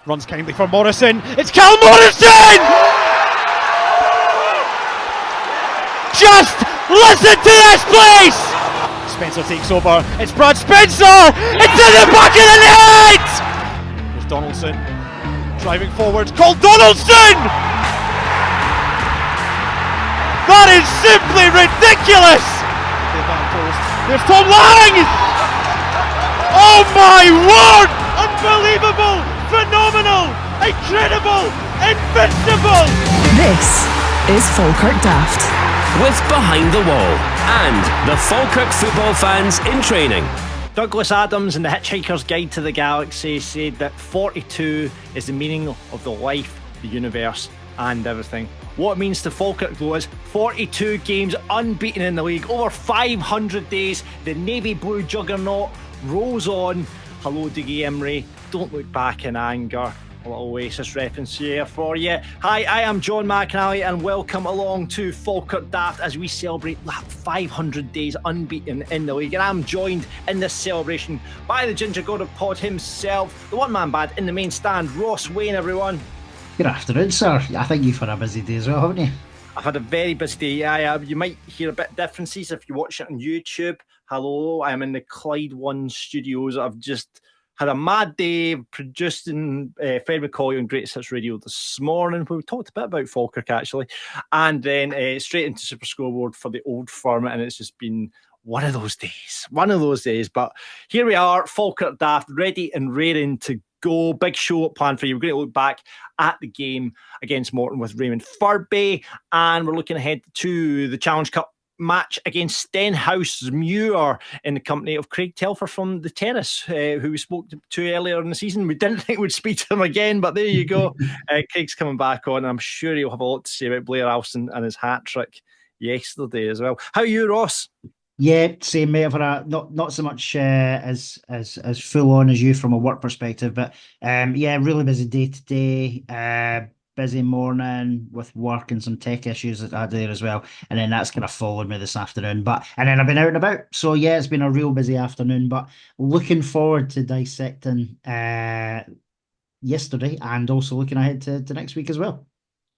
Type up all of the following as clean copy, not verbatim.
Runs kindly for Morrison. It's Cal Morrison! Just listen to this, please! Spencer takes over. It's Brad Spencer! It's in the back of the net! There's Donaldson driving forward. Cole Donaldson! That is simply ridiculous! There's Tom Lang! Oh my word! Unbelievable! Phenomenal! Incredible! Invincible! This is Falkirk Daft. With Behind the Wall and the Falkirk football fans in training. Douglas Adams in the Hitchhiker's Guide to the Galaxy said that 42 is the meaning of the life, the universe and everything. What it means to Falkirk though is 42 games unbeaten in the league, over 500 days. The navy blue juggernaut rolls on. Hello Dougie Imrie, don't look back in anger. A little Oasis reference here for you. Hi, I am John McAnally and welcome along to Falkirk Daft as we celebrate 500 days unbeaten in the league. And I'm joined in this celebration by the Ginger God of Pod himself, the one-man band in the main stand, Ross Wayne, everyone. Good afternoon, sir. I think you've had a busy day as well, haven't you? I've had a very busy day. You might hear a bit of differences if you watch it on YouTube. Hello, I'm in the Clyde One studios. I've just had a mad day producing Fred McCauley on Great Hits Radio this morning. We talked a bit about Falkirk actually, and then straight into Super Scoreboard for the old firm, and it's just been one of those days. But here we are, Falkirk Daft, ready and raring to go. Big show planned for you. We're going to look back at the game against Morton with Raymond Furby, and we're looking ahead to the Challenge Cup match against Stenhousemuir in the company of Craig Telfer from the Terrace, who we spoke to earlier in the season. We didn't think we'd speak to him again, but there you go. Craig's coming back on. I'm sure he'll have a lot to say about Blair Alston and his hat trick yesterday as well. How are you, Ross? Yeah, same mate. I've had not so much as full on as you from a work perspective, but yeah, really busy day today. Busy morning with work and some tech issues that I had there as well, and then that's kind of followed me this afternoon. And then I've been out and about, so yeah, it's been a real busy afternoon. But looking forward to dissecting yesterday, and also looking ahead to next week as well.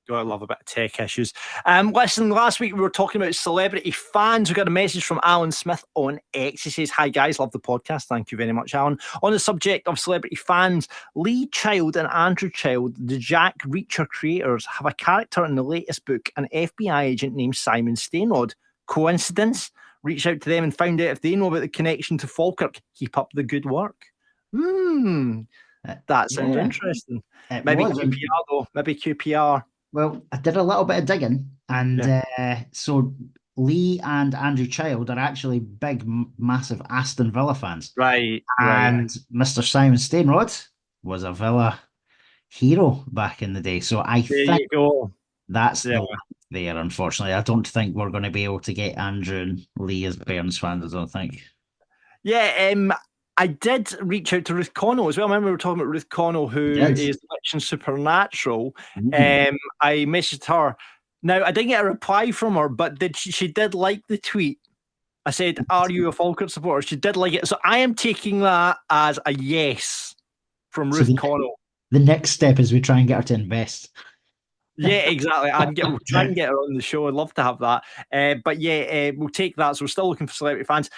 I love a bit of tech issues. Listen, last week we were talking about celebrity fans. We got a message from Alan Smith on X. He says, "Hi guys, love the podcast." Thank you very much, Alan. On the subject of celebrity fans, Lee Child and Andrew Child, the Jack Reacher creators, have a character in the latest book, an FBI agent named Simon Stainrod. Coincidence? Reached out to them and found out if they know about the connection to Falkirk. Keep up the good work. That sounds interesting. Maybe QPR though. Maybe QPR. Well, I did a little bit of digging, and so Lee and Andrew Child are actually big, massive Aston Villa fans. Right. And Mr. Simon Stainrod was a Villa hero back in the day. So I think that's the there, unfortunately. I don't think we're going to be able to get Andrew and Lee as Bairns fans, I don't think. Yeah, I did reach out to Ruth Connell as well. Remember we were talking about Ruth Connell, who is Witch and Supernatural. I messaged her. Now, I didn't get a reply from her, but she did like the tweet. I said, "Are you a Falkirk supporter?" She did like it. So I am taking that as a yes from Ruth Connell. The next step is we try and get her to invest. Yeah, exactly. We'll try and get her on the show. I'd love to have that. But yeah, we'll take that. So we're still looking for celebrity fans.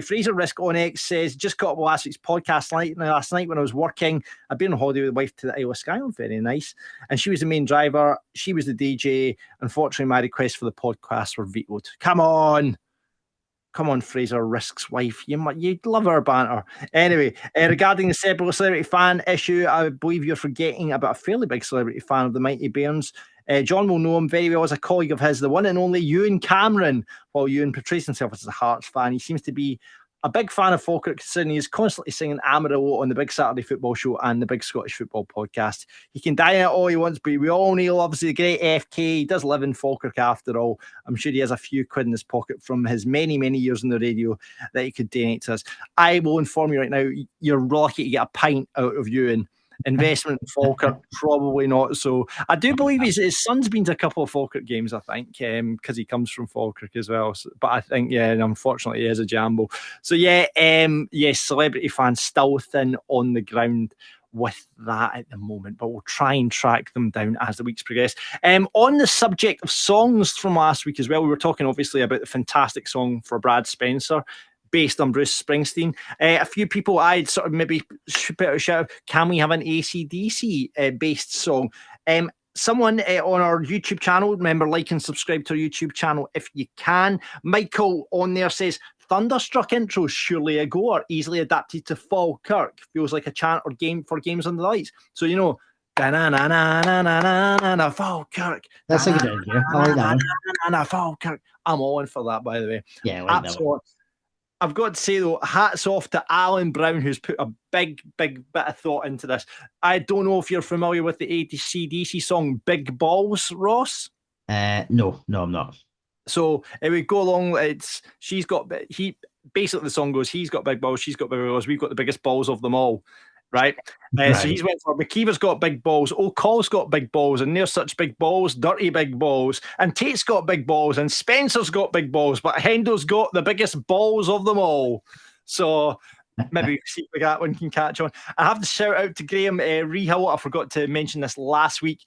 Fraser Risk on X says, "Just caught up with last week's podcast last night when I was working. I've been on holiday with the wife to the Isle of Skye. Very nice. And she was the main driver. She was the DJ. Unfortunately, my request for the podcast were vetoed." Come on, Fraser Risk's wife. You'd love our banter. Anyway, regarding the celebrity fan issue, I believe you're forgetting about a fairly big celebrity fan of the mighty Bairns. John will know him very well as a colleague of his, the one and only Ewan Cameron. While Ewan portrays himself as a Hearts fan, he seems to be a big fan of Falkirk, considering he is constantly singing Amarillo on the Big Saturday Football Show and the Big Scottish Football Podcast. He can die in it all he wants, but we all know he loves the great FK. He does live in Falkirk after all. I'm sure he has a few quid in his pocket from his many, many years on the radio that he could donate to us. I will inform you right now, you're lucky to get a pint out of Ewan. Investment in Falkirk, probably not. So I do believe his son's been to a couple of Falkirk games, I think, because he comes from Falkirk as well. So, but I think, unfortunately, he is a jambo. So yes, celebrity fans still thin on the ground. with that at the moment, but we'll try and track them down as the weeks progress. On the subject of songs from last week as well, we were talking obviously about the fantastic song for Brad Spencer, based on Bruce Springsteen. A few people I'd sort of maybe put out a shout, can we have an AC/DC based song? Someone on our YouTube channel, remember, like and subscribe to our YouTube channel if you can. Michael on there says, Thunderstruck intros surely a goer, easily adapted to Falkirk. Feels like a chant or game for Games on the Lights. So, you know, da-na-na-na-na-na-na-na, Falkirk. That's a good idea. I like that one. Falkirk. I'm all in for that, by the way. Yeah, I like that one. I've got to say, though, hats off to Alan Brown, who's put a big bit of thought into this. I don't know if you're familiar with the AC/DC song Big Balls, Ross? No, I'm not. So it would go along, basically the song goes, he's got big balls, she's got big balls, we've got the biggest balls of them all, right? So he's went for McKeever's got big balls, O'Call's got big balls, and there's such big balls, dirty big balls, and Tate's got big balls, and Spencer's got big balls, but Hendo's got the biggest balls of them all. So maybe see if that one can catch on. I have to shout out to Graeme Rehill. I forgot to mention this last week.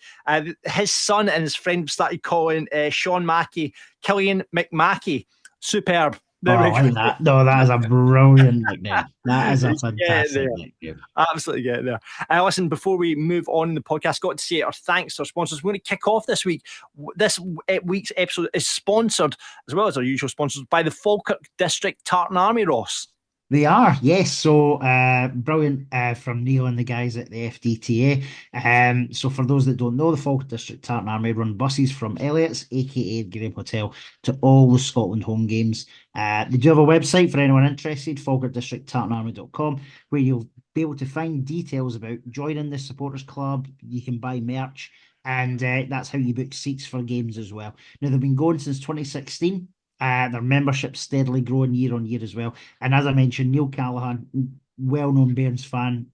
His son and his friend started calling Sean Mackey Killian McMackey. Superb. I like that. No, that is a brilliant nickname. That is a fantastic nickname. Absolutely get it there. Listen, before we move on in the podcast, got to say our thanks to our sponsors. We're going to kick off this week. This week's episode is sponsored, as well as our usual sponsors, by the Falkirk District Tartan Army, Ross. They are, yes. So brilliant from Neil and the guys at the FDTA. So for those that don't know, the Falkirk District Tartan Army run buses from Elliott's, aka Graeme Hotel, to all the Scotland home games. They do have a website for anyone interested, falkirkdistricttartanarmy.com, where you'll be able to find details about joining the supporters club. You can buy merch, and that's how you book seats for games as well. Now, they've been going since 2016. Their membership's steadily growing year on year as well. And as I mentioned, Neil Callaghan, well-known Bairns fan,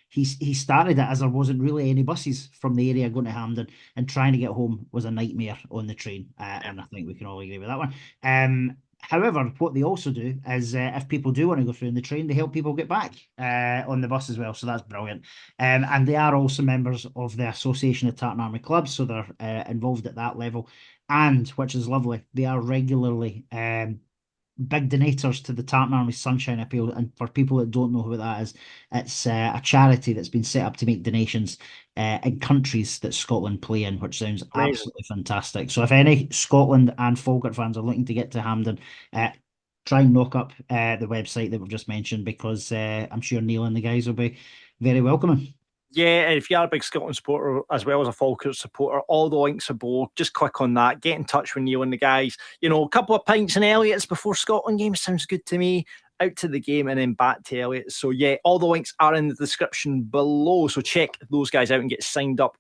he started it as there wasn't really any buses from the area going to Hampden, and trying to get home was a nightmare on the train. And I think we can all agree with that one. However, what they also do is if people do want to go through in the train, they help people get back on the bus as well. So that's brilliant. And they are also members of the Association of Tartan Army Clubs, so they're involved at that level. And, which is lovely, they are regularly big donators to the Tartan Army Sunshine Appeal. And for people that don't know who that is, it's a charity that's been set up to make donations in countries that Scotland play in, which sounds absolutely fantastic. So if any Scotland and Falkirk fans are looking to get to Hampden, try and knock up the website that we've just mentioned, because I'm sure Neil and the guys will be very welcoming. Yeah, and if you are a big Scotland supporter as well as a Falkirk supporter, all the links are below. Just click on that, get in touch with Neil and the guys. You know, a couple of pints in Elliott's before Scotland games sounds good to me. Out to the game and then back to Elliott's. So yeah, all the links are in the description below. So check those guys out and get signed up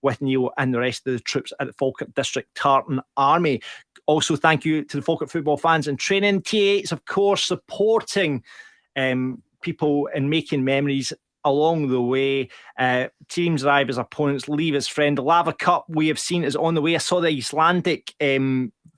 with Neil and the rest of the troops at the Falkirk District Tartan Army. Also, thank you to the Falkirk football fans and training. T8s, of course, supporting people and making memories along the way. Teams arrive as opponents, leave as friend. The Lava Cup we have seen is on the way. I saw the Icelandic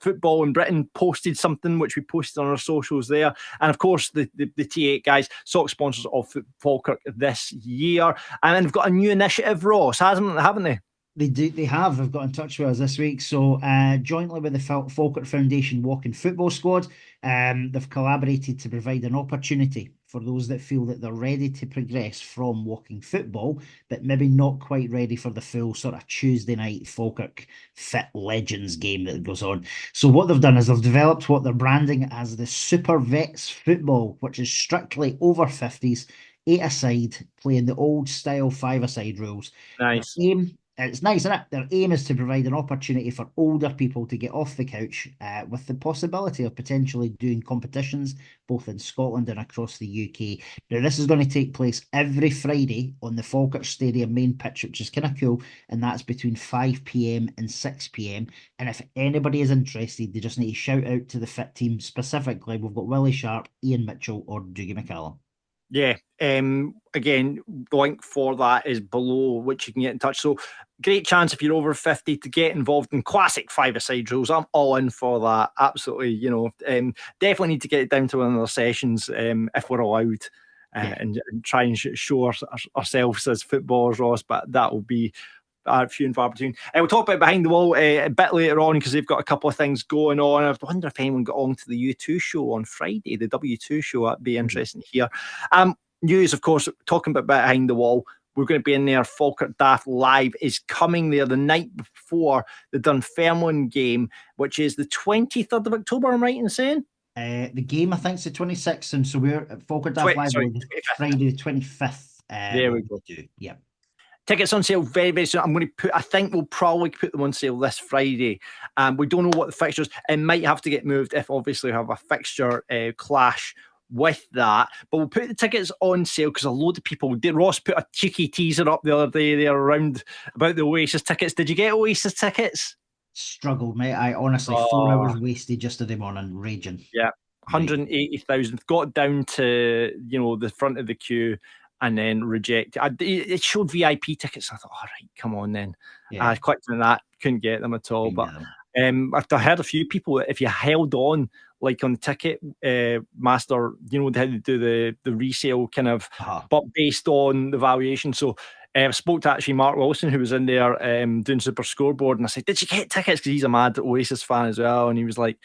football in Britain posted something, which we posted on our socials there. And of course, the T8 guys, sock sponsors of Falkirk this year. And then they've got a new initiative, Ross, haven't they? They have. They've got in touch with us this week. So jointly with the Falkirk Foundation Walking Football Squad, they've collaborated to provide an opportunity for those that feel that they're ready to progress from walking football, but maybe not quite ready for the full sort of Tuesday night Falkirk Fit Legends game that goes on. So what they've done is they've developed what they're branding as the Super Vets Football, which is strictly over 50s, 8-a-side, playing the old style 5-a-side rules. Nice. It's nice, isn't it? Their aim is to provide an opportunity for older people to get off the couch with the possibility of potentially doing competitions both in Scotland and across the UK. Now, this is going to take place every Friday on the Falkirk Stadium main pitch, which is kind of cool, and that's between 5 p.m. and 6 p.m. And if anybody is interested, they just need to shout out to the fit team specifically. We've got Willie Sharp, Ian Mitchell, or Dougie McCallum. Yeah, again, the link for that is below, which you can get in touch. So great chance if you're over 50 to get involved in classic 5-a-side rules. I'm all in for that. Absolutely, definitely need to get it down to one of their sessions if we're allowed. and try and show ourselves as footballers, Ross. But that will be few and far between. We'll talk about Behind the Wall a bit later on because they've got a couple of things going on. I wonder if anyone got on to the U2 show on Friday, the W2 show. That'd be interesting to hear. News, of course, talking about Behind the Wall. We're going to be in there. Falkirk Daft Live is coming there the night before the Dunfermline game, which is the 23rd of October, I'm right in saying? The game, I think, is the 26th, and so we're at Falkirk Daft Live on Friday the 25th. There we go. Yeah. Tickets on sale very, very soon. I think we'll probably put them on sale this Friday. We don't know what the fixtures, it might have to get moved if obviously we have a fixture clash with that. But we'll put the tickets on sale because a load of people did. Ross put a cheeky teaser up the other day there around about the Oasis tickets. Did you get Oasis tickets? Struggled, mate. I honestly 4 hours wasted yesterday morning raging. Yeah, 180,000. Got down to the front of the queue and then rejected. It showed VIP tickets. I thought, all right, come on then. I clicked on that, couldn't get them at all. But I heard a few people that if you held on, like on Ticket Master, how they do the resale kind of, but based on the valuation. So I spoke to actually Mark Wilson, who was in there doing Super Scoreboard, and I said, did you get tickets? Because he's a mad Oasis fan as well. And he was like,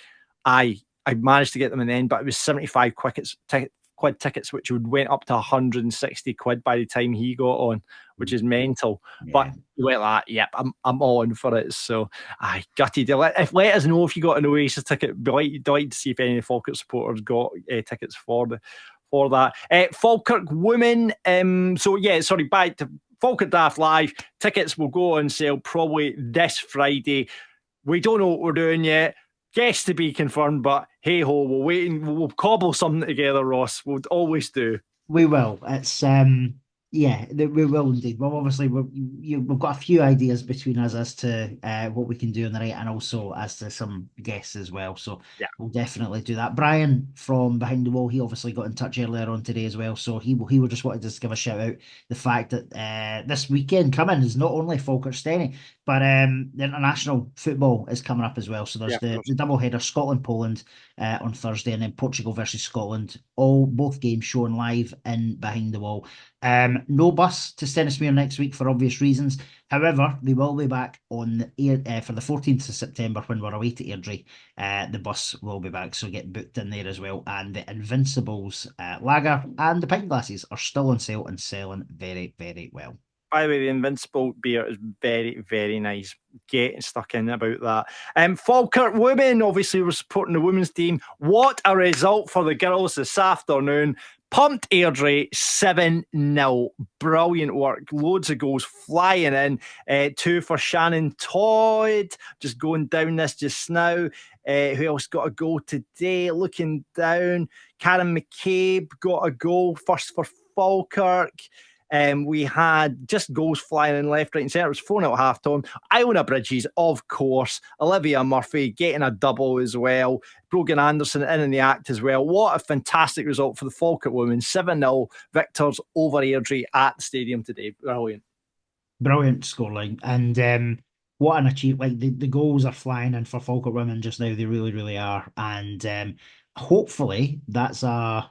I managed to get them in the end, but it was 75 quid tickets, which went up to 160 quid by the time he got on, which is mental. But you went like, yep, I'm all in for it. So I gutted. Let us know if you got an Oasis ticket. Delighted to see if any Falkirk supporters got tickets for that. Falkirk women. Back to Falkirk Daft Live. Tickets will go on sale probably this Friday. We don't know what we're doing yet. Guests to be confirmed, but hey ho, we'll wait and we'll cobble something together, Ross. We'll always do. We will. It's we will indeed. Well, obviously we've got a few ideas between us as to what we can do on the night, and also as to some guests as well. So we'll definitely do that. Brian from Behind the Wall, he obviously got in touch earlier on today as well. So he just wanted to give a shout out the fact that this weekend coming is not only Falkirk Stenny, but the international football is coming up as well. So there's the double header, Scotland-Poland on Thursday, and then Portugal versus Scotland. Both games shown live in Behind the Wall. No bus to Stenhousemuir next week for obvious reasons. However, they will be back on for the 14th of September when we're away to Airdrie. The bus will be back, so get booked in there as well. And the Invincibles lager and the pint glasses are still on sale and selling very, very well. By the way, the Invincible beer is very, very nice. Getting stuck in about that. Falkirk women, obviously we're supporting the women's team. What a result for the girls this afternoon. Pumped Airdrie 7-0. Brilliant work. Loads of goals flying in. 2 for Shannon Todd. Just going down this just now. Who else got a goal today? Looking down. Karen McCabe got a goal. First for Falkirk. We had just goals flying in left, right and centre. It was 4-0 at half-time. Iona Bridges, of course. Olivia Murphy getting a double as well. Brogan Anderson in the act as well. What a fantastic result for the Falkirk women. 7-0 victors over Airdrie at the stadium today. Brilliant. Brilliant scoreline. And what an achievement. Like the goals are flying in for Falkirk women just now. They really, really are. And hopefully that's a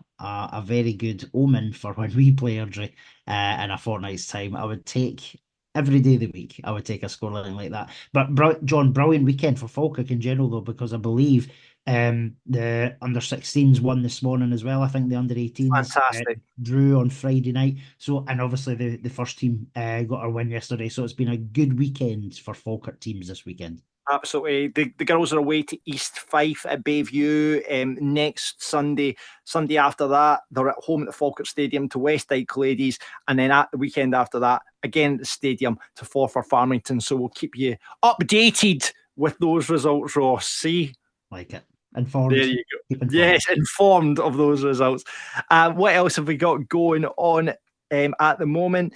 very good omen for when we play Airdrie in a fortnight's time. I would take every day of the week. I would take a scoreline like that. But John, brilliant weekend for Falkirk in general though, because I believe the under-16s won this morning as well. I think the under-18s drew on Friday night. So, and obviously the first team got a win yesterday. So it's been a good weekend for Falkirk teams this weekend. Absolutely. The girls are away to East Fife at Bayview next Sunday. Sunday after that, they're at home at the Falkirk Stadium to West Dyke Ladies. And then at the weekend after that, again at the stadium to Forfar Farmington. So we'll keep you updated with those results, Ross. See? Like it. Informed. There you go. Yes, informed of those results. What else have we got going on at the moment?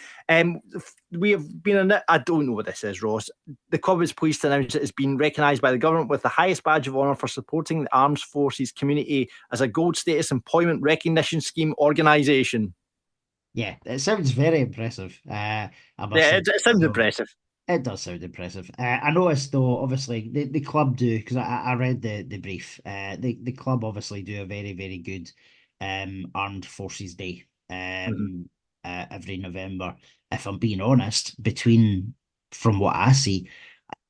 We have been I don't know what this is, Ross. The club is pleased to announce it has been recognised by the government with the highest badge of honour for supporting the armed forces community as a gold status employment recognition scheme organisation. Yeah, it sounds very impressive. It sounds impressive. It does sound impressive. I noticed though, obviously, the club do, because I read the brief, the club obviously do a very, very good Armed Forces Day every November. If I'm being honest, from what I see,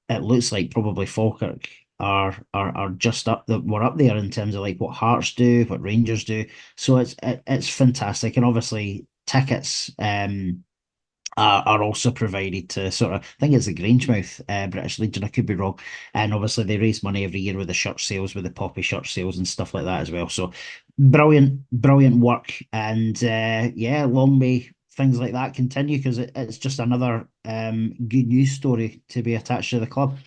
it looks like probably Falkirk are just we're up there in terms of like what Hearts do, what Rangers do. So it's fantastic, and obviously tickets are also provided to sort of, I think it's the Grangemouth British Legion, I could be wrong. And obviously they raise money every year with the shirt sales, with the poppy shirt sales and stuff like that as well. So brilliant work. And yeah, long may things like that continue, because it's just another good news story to be attached to the club.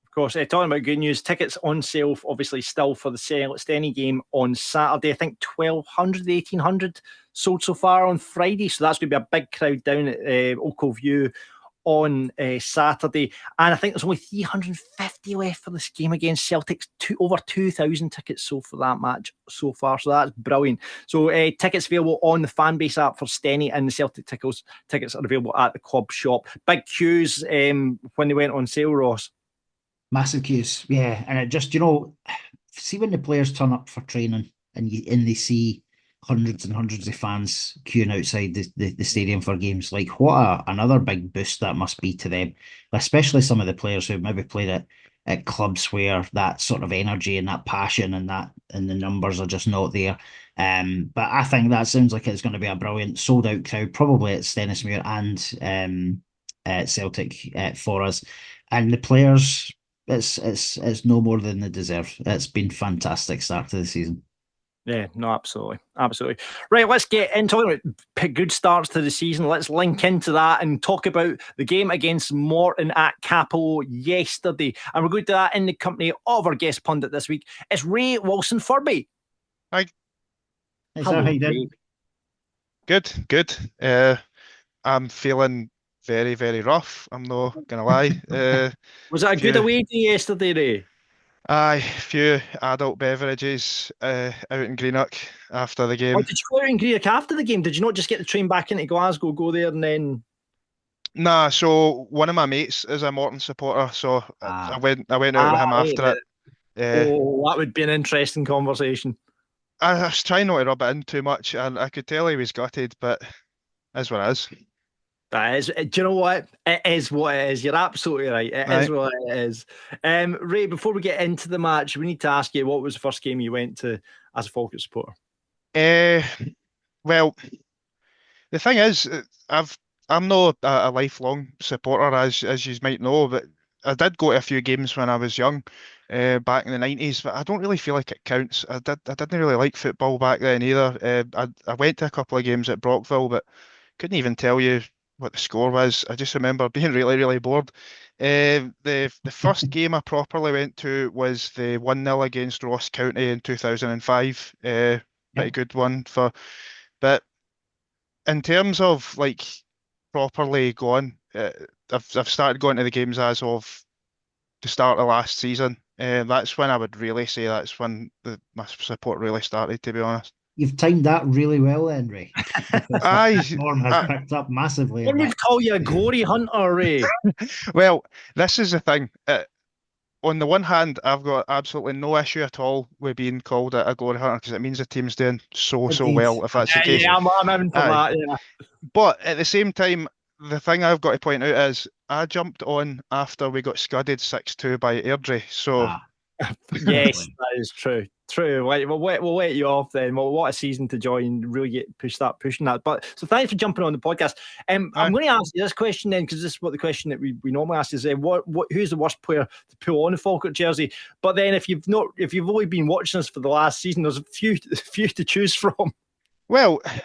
Of course, talking about good news, tickets on sale, obviously still for the Stenny game on Saturday. I think 1,200, 1,800 sold so far on Friday. So that's going to be a big crowd down at Ochilview on Saturday. And I think there's only 350 left for this game against Celtic. Over 2,000 tickets sold for that match so far. So that's brilliant. So tickets available on the Fanbase app for Stenny, and the Celtic tickets are available at the club shop. Big queues when they went on sale, Ross. Massive queues, yeah. And it just, see when the players turn up for training and they see hundreds and hundreds of fans queuing outside the stadium for games, like what another big boost that must be to them, especially some of the players who maybe played at clubs where that sort of energy and that passion and the numbers are just not there. But I think that sounds like it's going to be a brilliant sold out crowd, probably at Stenhousemuir and at Celtic for us. And the players, it's no more than they deserve. It's been fantastic start to the season. Yeah, no, absolutely. Right, let's get in talking about good starts to the season. Let's link into that and talk about the game against Morton at Capello yesterday. And we're going to do that in the company of our guest pundit this week. It's Raymond Furby. Hi. Hey, sir, how you doing? Good. I'm feeling very, very rough. I'm not gonna lie. Was it a good away day yesterday, Ray? Aye, few adult beverages out in Greenock after the game. Oh, did you go out in Greenock after the game? Did you not just get the train back into Glasgow, go there and then? Nah, so one of my mates is a Morton supporter, so I went out with him after it. That would be an interesting conversation. I was trying not to rub it in too much, and I could tell he was gutted, but that's what it is. That is, do you know what? It is what it is. You're absolutely right. It is what it is. Ray, before we get into the match, we need to ask you, what was the first game you went to as a Falkirk supporter? Well, the thing is, I'm not a lifelong supporter, as you might know, but I did go to a few games when I was young, back in the 90s, but I don't really feel like it counts. I didn't really like football back then either. I went to a couple of games at Brockville, but couldn't even tell you what the score was. I just remember being really, really bored. The first game I properly went to was the 1-0 against Ross County in 2005. Pretty good one but in terms of like properly going, I've started going to the games as of the start of last season. That's when I would really say that's when my support really started, to be honest. You've timed that really well, then, Ray. Aye, form has picked up massively. What would call you a glory hunter, Ray? Well, this is the thing. On the one hand, I've got absolutely no issue at all with being called a glory hunter, because it means the team's doing so well, if that's the case. Yeah, I'm in for that, yeah. But at the same time, the thing I've got to point out is I jumped on after we got scudded 6-2 by Airdrie, so... Yes, that is true. We'll let you off then. Well, what a season to join, really get pushing that. But so thanks for jumping on the podcast. I'm going to ask you this question then, because this is what the question that we normally ask is, who's the worst player to pull on the Falkirk jersey? But then if you've only been watching us for the last season, there's a few to choose from. Well, I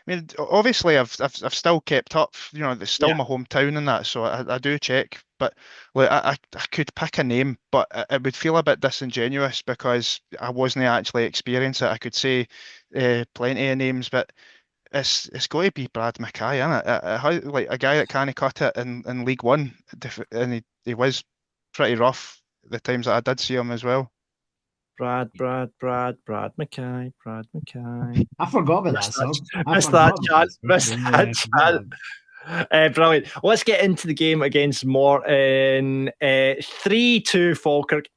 mean, obviously I've still kept up. It's still my hometown and that, so I do check. But like, I could pick a name, but it would feel a bit disingenuous because I wasn't actually experiencing it. I could say plenty of names, but it's got to be Brad Mackay, isn't it? Like a guy that can't cut it in League One, and he was pretty rough the times that I did see him as well. Brad Mackay. I forgot about that song. Missed that chat. Brilliant. Let's get into the game against Morton. 3-2 Falkirk.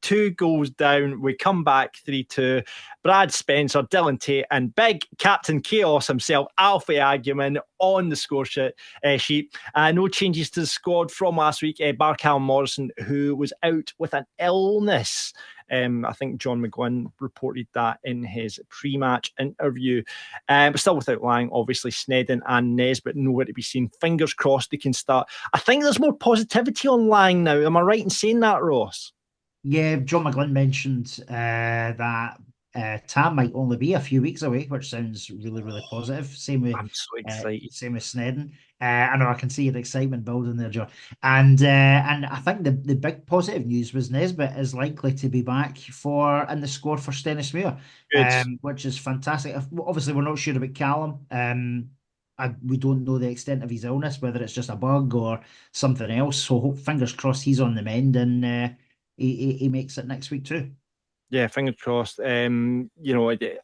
2 goals down. We come back 3-2. Brad Spencer, Dylan Tate, and big Captain Chaos himself, Alfredo Agyeman, on the score sheet. No changes to the squad from last week. Bar Callum Morrison, who was out with an illness. I think John McGlynn reported that in his pre-match interview. But still without Lang, obviously Sneddon and Nesbitt nowhere to be seen. Fingers crossed they can start. I think there's more positivity on Lang now. Am I right in saying that, Ross? Yeah, John McGlynn mentioned that Tam might only be a few weeks away, which sounds really, really positive. I'm so excited. Same with Sneddon. I know I can see your excitement building there, John. And I think the big positive news was Nesbitt is likely to be back in the squad for Stenhousemuir, which is fantastic. Obviously, we're not sure about Callum. We don't know the extent of his illness, whether it's just a bug or something else. So fingers crossed he's on the mend and he makes it next week too. Yeah, fingers crossed. The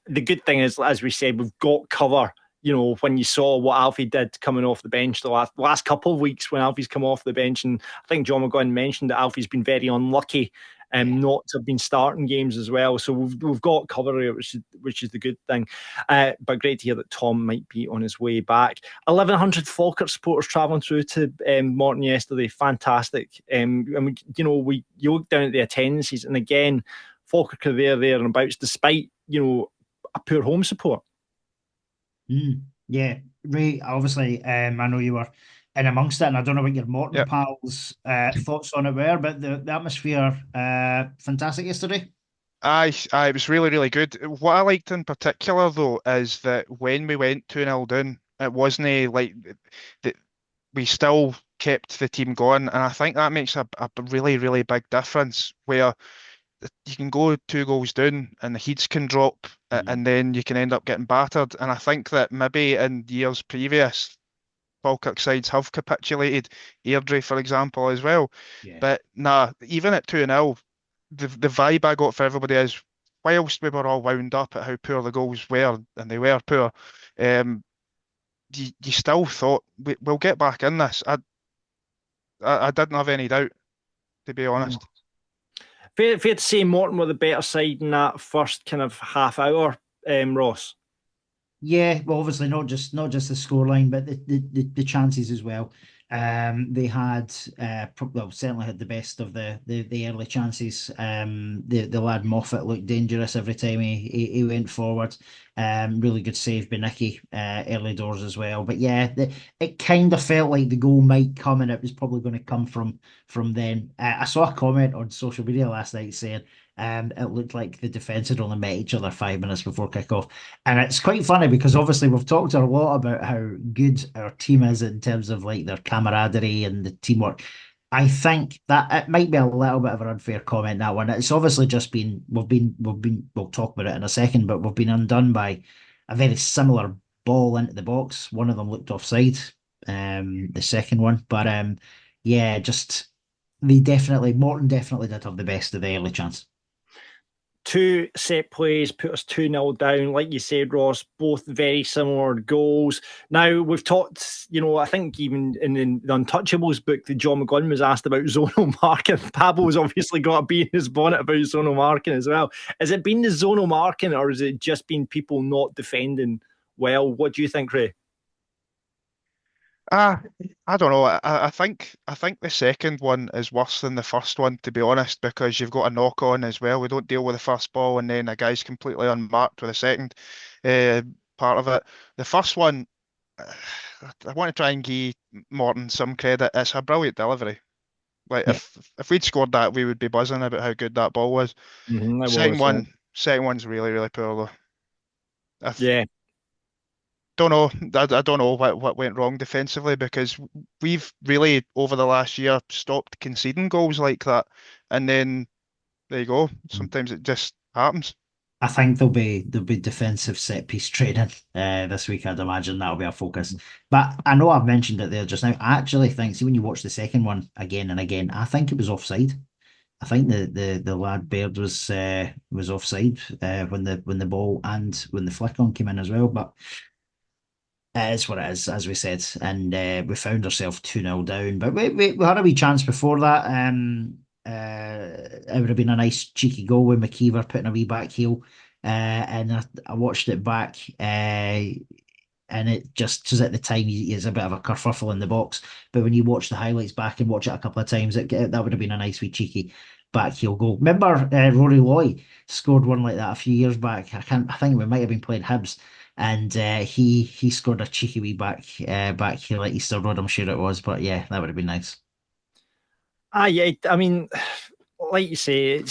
good thing is, as we said, we've got cover. When you saw what Alfie did coming off the bench the last couple of weeks when Alfie's come off the bench, and I think John McGowan mentioned that Alfie's been very unlucky not to have been starting games as well. So we've got cover here, which is the good thing. But great to hear that Tom might be on his way back. 1,100 Falkirk supporters travelling through to Morton yesterday. Fantastic. And you look down at the attendances, and again, Falkirk are there and abouts, despite a poor home support. Yeah, Ray, obviously, I know you were in amongst it, and I don't know what your Morton pals' thoughts on it were, but the atmosphere, fantastic yesterday. Aye, it was really, really good. What I liked in particular, though, is that when we went 2-0 down, it wasn't like that. We still kept the team going, and I think that makes a really, really big difference, where you can go 2 goals down and the heats can drop and then you can end up getting battered. And I think that maybe in years previous, Falkirk sides have capitulated, Airdrie, for example, as well. Yeah. But even at 2-0, the vibe I got for everybody is, whilst we were all wound up at how poor the goals were, and they were poor, you still thought, we'll get back in this. I didn't have any doubt, to be honest. Fair to say Morton were the better side in that first kind of half hour, Ross. Yeah, well, obviously not just the scoreline, but the chances as well. They had certainly had the best of the early chances. The lad Moffat looked dangerous every time he went forward. Really good save by Nicky early doors as well. But yeah, it kind of felt like the goal might come, and it was probably going to come from then. I saw a comment on social media last night saying it looked like the defence had only met each other 5 minutes before kickoff. And it's quite funny because obviously we've talked a lot about how good our team is in terms of like their camaraderie and the teamwork. I think that it might be a little bit of an unfair comment, that one. It's obviously just we'll talk about it in a second, but we've been undone by a very similar ball into the box. One of them looked offside, the second one. But Morton definitely did have the best of the early chance. 2 set plays put us 2-0 down. Like you said, Ross, both very similar goals. Now, we've talked, I think even in the Untouchables book that John McGlynn was asked about zonal marking. Pablo's obviously got a bee in his bonnet about zonal marking as well. Has it been the zonal marking, or has it just been people not defending well? What do you think, Ray? I don't know. I think the second one is worse than the first one, to be honest, because you've got a knock on as well. We don't deal with the first ball, and then a guy's completely unmarked with the second part of it. The first one, I want to try and give Morton some credit. It's a brilliant delivery. Like if we'd scored that, we would be buzzing about how good that ball was. Second one's really, really poor though. Don't know. I don't know what went wrong defensively, because we've really over the last year stopped conceding goals like that, and then there you go. Sometimes it just happens. I think there'll be defensive set piece training this week. I'd imagine that'll be a focus. But I know I've mentioned it there just now. I actually think, see, when you watch the second one again and again, I think it was offside. I think the lad Baird was offside when the ball and when the flick on came in as well. But it is what it is, as we said, and we found ourselves 2-0 down. But we had a wee chance before that. it would have been a nice cheeky goal with McKeever putting a wee back heel. And I watched it back, and it just, because at the time he's a bit of a kerfuffle in the box, but when you watch the highlights back and watch it a couple of times, that would have been a nice wee cheeky back heel goal. Remember, Rory Loy scored one like that a few years back. I think we might have been playing Hibs, and he scored a cheeky wee back heel at Easter Road, I'm sure it was. But yeah, that would have been nice. Yeah, I mean, like you say,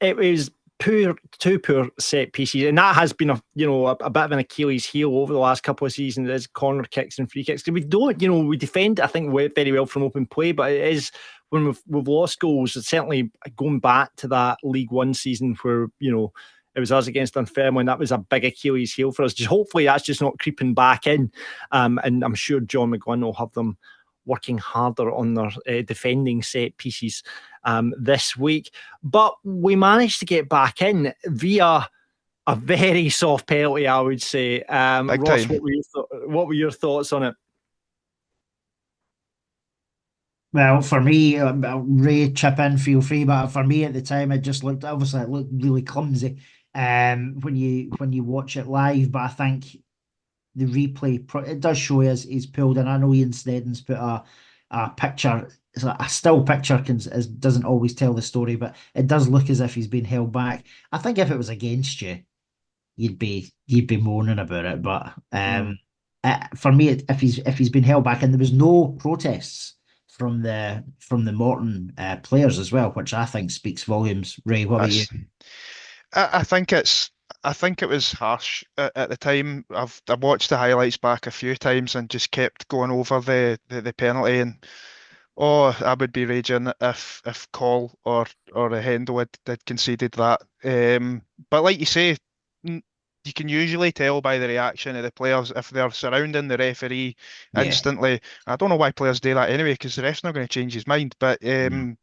it was two poor set pieces, and that has been a bit of an Achilles heel over the last couple of seasons, is corner kicks and free kicks. We don't, we defend, I think, very well from open play, but it is when we've lost goals. It's certainly going back to that League One season where it was us against Dunfermline. That was a big Achilles heel for us. Just hopefully that's just not creeping back in, and I'm sure John McGlynn will have them working harder on their defending set pieces this week. But we managed to get back in via a very soft penalty, I would say. Ross, what were your thoughts on it? Well, for me, Ray, chip in, feel free. But for me at the time, it looked really clumsy when you watch it live. But I think the replay, it does show he's pulled in. I know Ian Snedden's put a picture, a still picture doesn't always tell the story, but it does look as if he's been held back. I think if it was against you, you'd be moaning about it. But for me, if he's been held back, and there was no protests from the Morton players as well, which I think speaks volumes. Ray, what about you? I think it was harsh at the time. I watched the highlights back a few times and just kept going over the penalty, and I would be raging if Call or Hendo had conceded that. But like you say, you can usually tell by the reaction of the players if they're surrounding the referee instantly. I don't know why players do that anyway, because the ref's not going to change his mind. But again,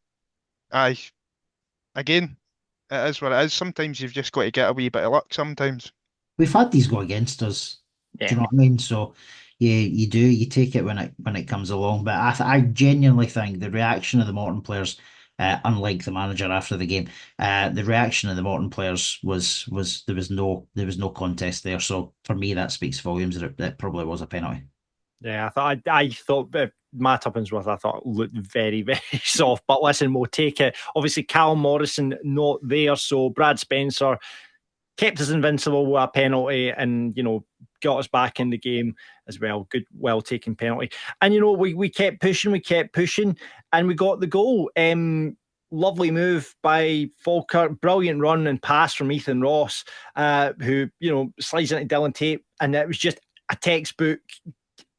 it is what it is. Sometimes you've just got to get a wee bit of luck sometimes. We've had these go against us. Yeah. Do you know what I mean? So you do. You take it when it comes along. But I genuinely think the reaction of the Morton players, unlike the manager after the game, the reaction of the Morton players was there was no contest there. So for me, that speaks volumes that it probably was a penalty. Yeah, I thought Matt Uppinsworth, I thought, looked very, very soft. But listen, we'll take it. Obviously, Cal Morrison not there, so Brad Spencer kept us invincible with a penalty, and got us back in the game as well. Good, well taken penalty. And we kept pushing, and we got the goal. Lovely move by Falkirk, brilliant run and pass from Ethan Ross, who slides into Dylan Tate, and it was just a textbook.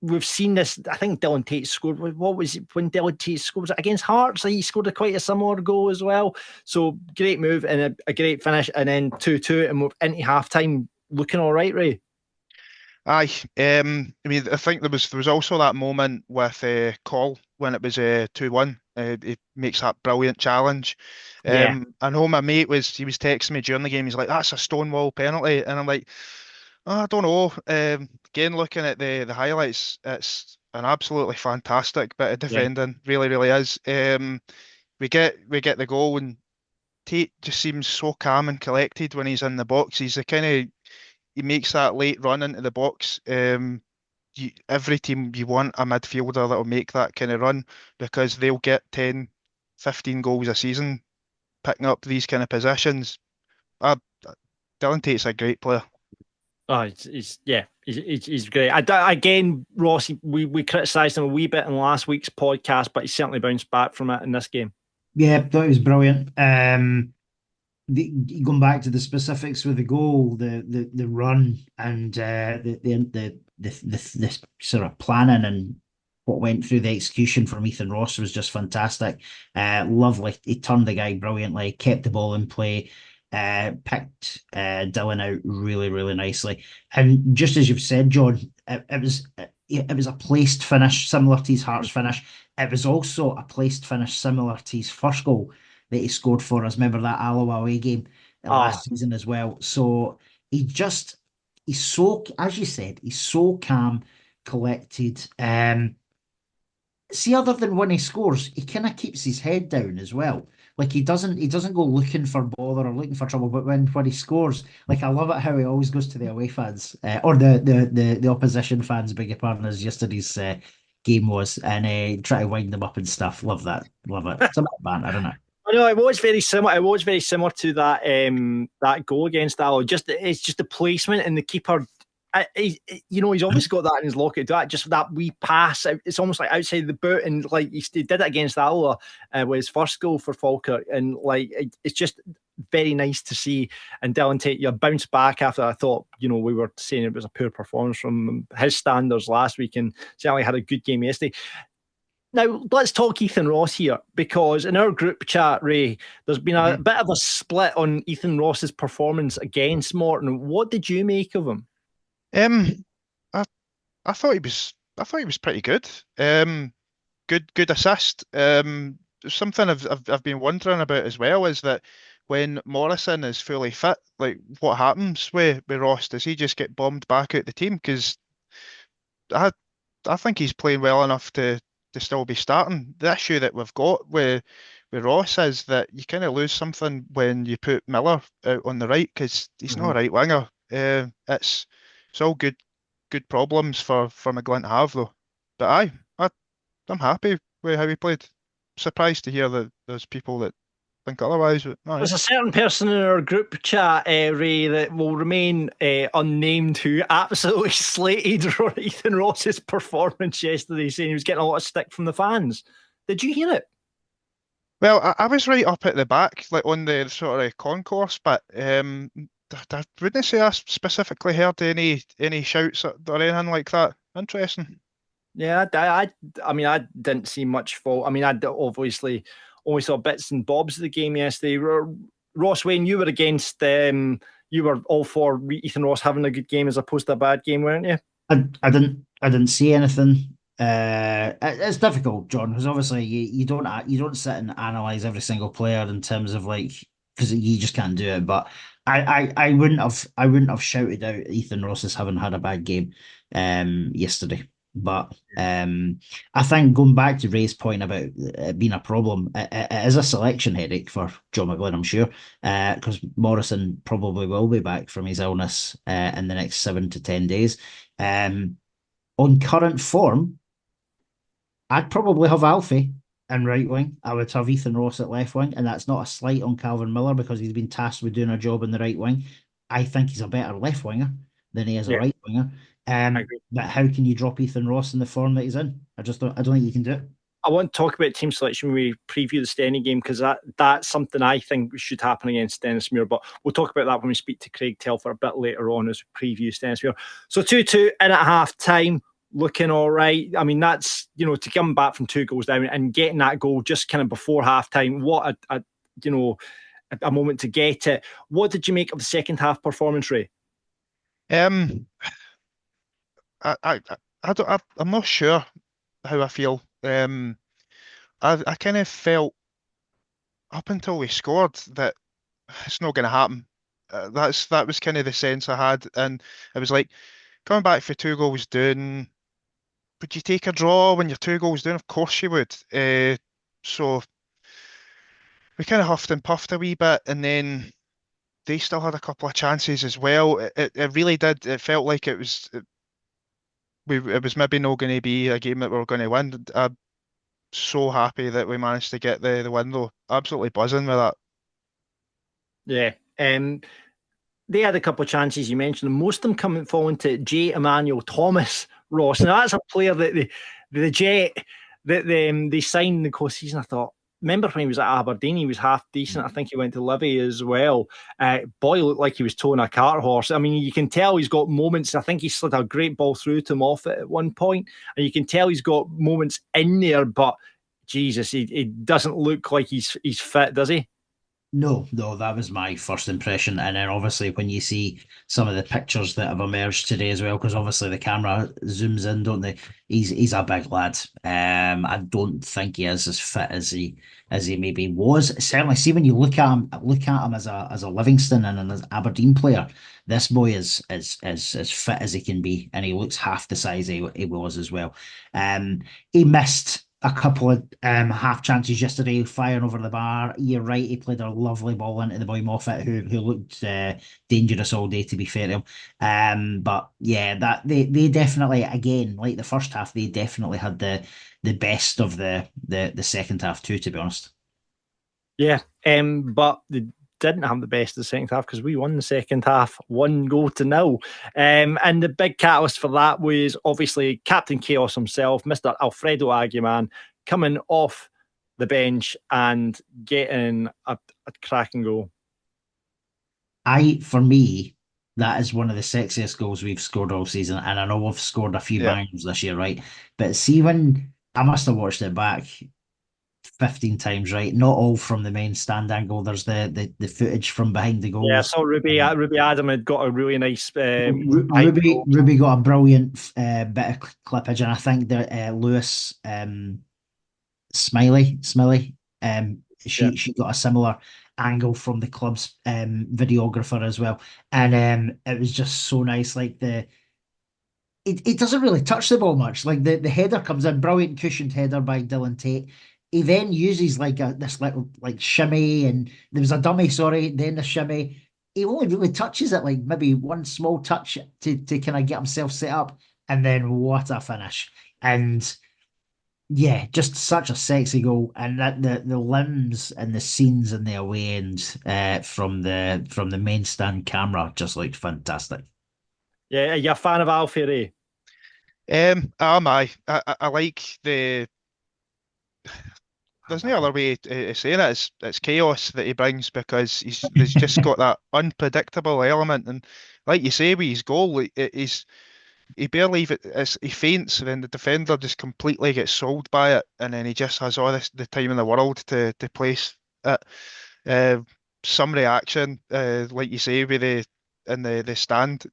We've seen this. I think Dylan Tate scored. What was it when Dylan Tate scored? Was it against Hearts? He scored quite a similar goal as well. So great move and a great finish, and then 2-2, and we're into half time looking all right, Ray. Aye, I mean, I think there was also that moment with Call when it was 2-1. He makes that brilliant challenge. I know my mate was texting me during the game. He's like, "That's a Stonewall penalty," and I'm like, I don't know. Again, looking at the highlights, it's an absolutely fantastic bit of defending. Really, really is. We get the goal, and Tate just seems so calm and collected when he's in the box. He's the kind of, he makes that late run into the box. Every team, you want a midfielder that will make that kind of run, because they'll get 10, 15 goals a season picking up these kind of positions. Dylan Tate's a great player. Oh, he's great. Again, Ross, we criticised him a wee bit in last week's podcast, but he certainly bounced back from it in this game. Yeah, that was brilliant. Going back to the specifics with the goal, the run, and the sort of planning and what went through the execution from Ethan Ross was just fantastic. Lovely. He turned the guy brilliantly, kept the ball in play. Picked Dylan out really, really nicely, and just as you've said, John, it was a placed finish similar to his Hearts finish. It was also a placed finish similar to his first goal that he scored for us. Remember that Alloa away game last season as well. So he's so, as you said, he's so calm, collected. see, other than when he scores, he kind of keeps his head down as well. Like he doesn't go looking for bother or looking for trouble. But when he scores, like I love it how he always goes to the away fans or the opposition fans, beg your pardon, as yesterday's game was, and try to wind them up and stuff. Love that, love it. It's a bit of banter, I don't know. I know it was very similar. It was very similar to that goal against Allo. It's just the placement and the keeper. He's obviously got that in his locket. That wee pass. It's almost like outside the boot, and like he did it against Allo with his first goal for Falkirk, and like it's just very nice to see. And Dylan take your bounce back after I thought we were saying it was a poor performance from his standards last week, and certainly had a good game yesterday. Now, let's talk Ethan Ross here, because in our group chat, Ray, there's been a bit of a split on Ethan Ross's performance against Morton. What did you make of him? I thought he was pretty good. Good assist. Something I've been wondering about as well is that when Morrison is fully fit, like what happens with Ross? Does he just get bombed back out the team? Because I think he's playing well enough to still be starting. The issue that we've got with Ross is that you kind of lose something when you put Miller out on the right, because he's not a right winger. It's all good problems for McGlynn to have though. But I'm happy with how he played. Surprised to hear that there's people that think otherwise. But there's a certain person in our group chat, Ray, that will remain unnamed, who absolutely slated Ethan Ross's performance yesterday, saying he was getting a lot of stick from the fans. Did you hear it? Well, I was right up at the back, like on the sort of concourse, but I wouldn't say I specifically heard any shouts or anything like that. Interesting. Yeah, I mean, I didn't see much fault. I mean, I obviously only saw bits and bobs of the game yesterday. Ross, Wayne, you were against you were all for Ethan Ross having a good game as opposed to a bad game, weren't you? I didn't see anything. It's difficult, John, because obviously you don't sit and analyze every single player in terms of like, because you just can't do it. But I wouldn't have shouted out Ethan Ross as having had a bad game yesterday. But I think going back to Ray's point about it being a problem, it is a selection headache for Joe McGlynn, I'm sure, because Morrison probably will be back from his illness in the next 7 to 10 days. On current form, I'd probably have Alfie in right wing. I would have Ethan Ross at left wing, and that's not a slight on Calvin Miller because he's been tasked with doing a job in the right wing. I think he's a better left winger than he is a right winger. But how can you drop Ethan Ross in the form that he's in? I don't think you can do it. I want to talk about team selection when we preview the Stenny game, because that's something I think should happen against Stenhousemuir. But we'll talk about that when we speak to Craig Telfer a bit later on as we preview Stenhousemuir. So 2-2 in at half time, looking all right. I mean, that's, to come back from 2 goals down and getting that goal just kind of before half time. What a moment to get it. What did you make of the second half performance, Ray? I'm not sure how I feel. I kind of felt up until we scored that it's not going to happen. That was kind of the sense I had, and it was like coming back for 2 goals down. Would you take a draw when you're 2 goals down? Of course you would. So we kind of huffed and puffed a wee bit, and then they still had a couple of chances as well. It really did. It felt like it was maybe not going to be a game that we were going to win. I'm so happy that we managed to get the win, though. Absolutely buzzing with that. Yeah. They had a couple of chances, you mentioned, most of them falling to J. Emmanuel Thomas, Ross. Now, that's a player that the Jet that they signed in the course season. I thought, remember when he was at Aberdeen, he was half decent. I think he went to Livy as well. Boy, looked like he was towing a cart horse. I mean, you can tell he's got moments. I think he slid a great ball through to Moffat at one point, and you can tell he's got moments in there, but Jesus, he doesn't look like he's fit, does he? No, that was my first impression. And then obviously when you see some of the pictures that have emerged today as well, because obviously the camera zooms in, don't they? He's a big lad. I don't think he is as fit as he maybe was. Certainly, see when you look at him as a Livingston and as Aberdeen player, this boy is as fit as he can be, and he looks half the size he was as well. He missed a couple of half chances yesterday, firing over the bar. You're right, he played a lovely ball into the boy Moffat, who looked dangerous all day, to be fair to him. But yeah, that they definitely, again, like the first half, they definitely had the best of the second half too, to be honest. Yeah, but they didn't have the best of the second half because we won the second half 1-0. And the big catalyst for that was obviously Captain Chaos himself, Mr. Alfredo Agyeman, coming off the bench and getting a cracking goal. For me, that is one of the sexiest goals we've scored all season, and I know we've scored a few bangers this year, right? But see, when I must have watched it back 15 times, right? Not all from the main stand angle. There's the footage from behind the goals. Yeah, so Ruby Adam had got a really nice Ruby got a brilliant bit of clippage, and I think that Lewis Smiley she got a similar angle from the club's videographer as well, and it was just so nice. Like it doesn't really touch the ball much. Like the header comes in, brilliant cushioned header by Dylan Tate. He then uses like this little like shimmy, and there was a dummy, sorry, then the shimmy. He only really touches it, like maybe one small touch to kind of get himself set up, and then what a finish. And yeah, just such a sexy goal, and that the limbs and the scenes in the away end from the main stand camera just looked fantastic. Yeah, you're a fan of Alfie, Am I? I like the. There's no other way to say it. It's chaos that he brings because he's just got that unpredictable element, and like you say, with his goal, he barely he faints, and then the defender just completely gets sold by it, and then he just has all the time in the world to place it. Some reaction, like you say, with the stand.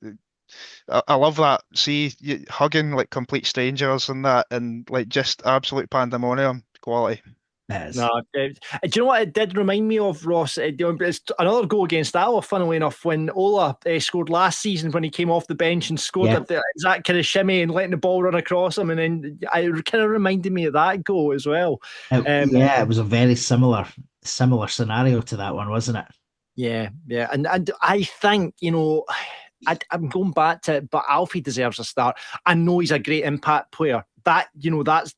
I love that. See, you hugging like complete strangers and that, and like just absolute pandemonium quality. No, do you know what it did remind me of, Ross? It's another goal against Alloa, funnily enough, when Ola scored last season when he came off the bench and scored the exact kind of shimmy and letting the ball run across him, and then it kind of reminded me of that goal as well. It was a very similar scenario to that one, wasn't it? Yeah, and I think, I'm going back to it, but Alfie deserves a start. I know he's a great impact player. That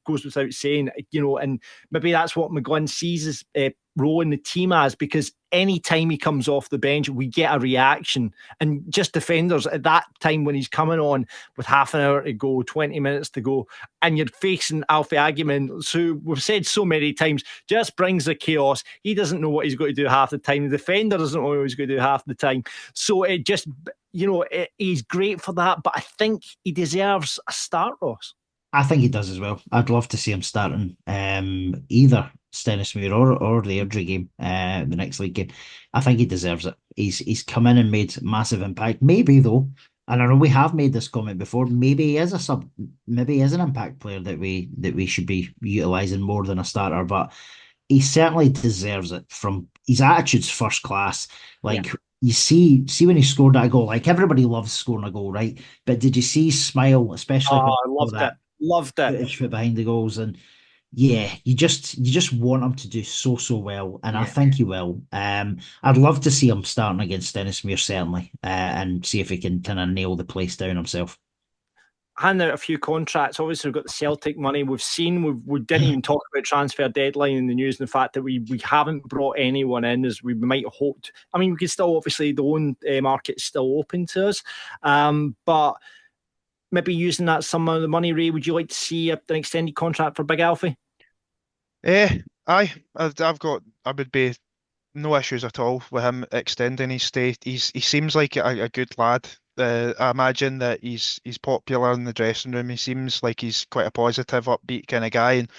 goes without saying, and maybe that's what McGlynn sees his role in the team as, because any time he comes off the bench, we get a reaction. And just defenders at that time when he's coming on with half an hour to go, 20 minutes to go, and you're facing Alfie Agyeman, who we've said so many times, just brings the chaos. He doesn't know what he's got to do half the time. The defender doesn't know what he's going to do half the time. So it just, he's great for that, but I think he deserves a start, Ross. I think he does as well. I'd love to see him starting either Stenhousemuir or the Airdrie game, the next league game. I think he deserves it. He's come in and made massive impact. Maybe though, and I know we have made this comment before, maybe he is a sub, maybe he is an impact player that we should be utilising more than a starter, but he certainly deserves it. From his attitude's first class. Like you see when he scored that goal, like everybody loves scoring a goal, right? But did you see his smile, especially when I loved it. Loved it. Footage for behind the goals, and yeah, you just want him to do so well, and I think he will. I'd love to see him starting against Stenhousemuir certainly, and see if he can kind of nail the place down himself. Handing out a few contracts. Obviously, we've got the Celtic money. We didn't even talk about transfer deadline in the news, and the fact that we haven't brought anyone in as we might have hoped. I mean, we could still, obviously, the loan market's still open to us, but maybe using that some of the money, Ray, would you like to see an extended contract for Big Alfie? I would be no issues at all with him extending his stay. He seems like a good lad. I imagine that he's popular in the dressing room. He seems like he's quite a positive, upbeat kind of guy. And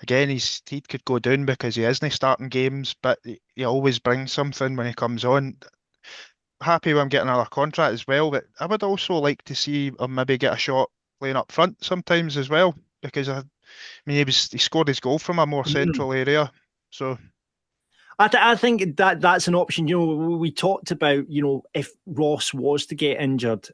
again, he could go down because he isn't starting games, but he always brings something when he comes on. Happy with him getting another contract as well, but I would also like to see him maybe get a shot playing up front sometimes as well, because I mean he scored his goal from a more central area, so I think that's an option. We talked about, if Ross was to get injured,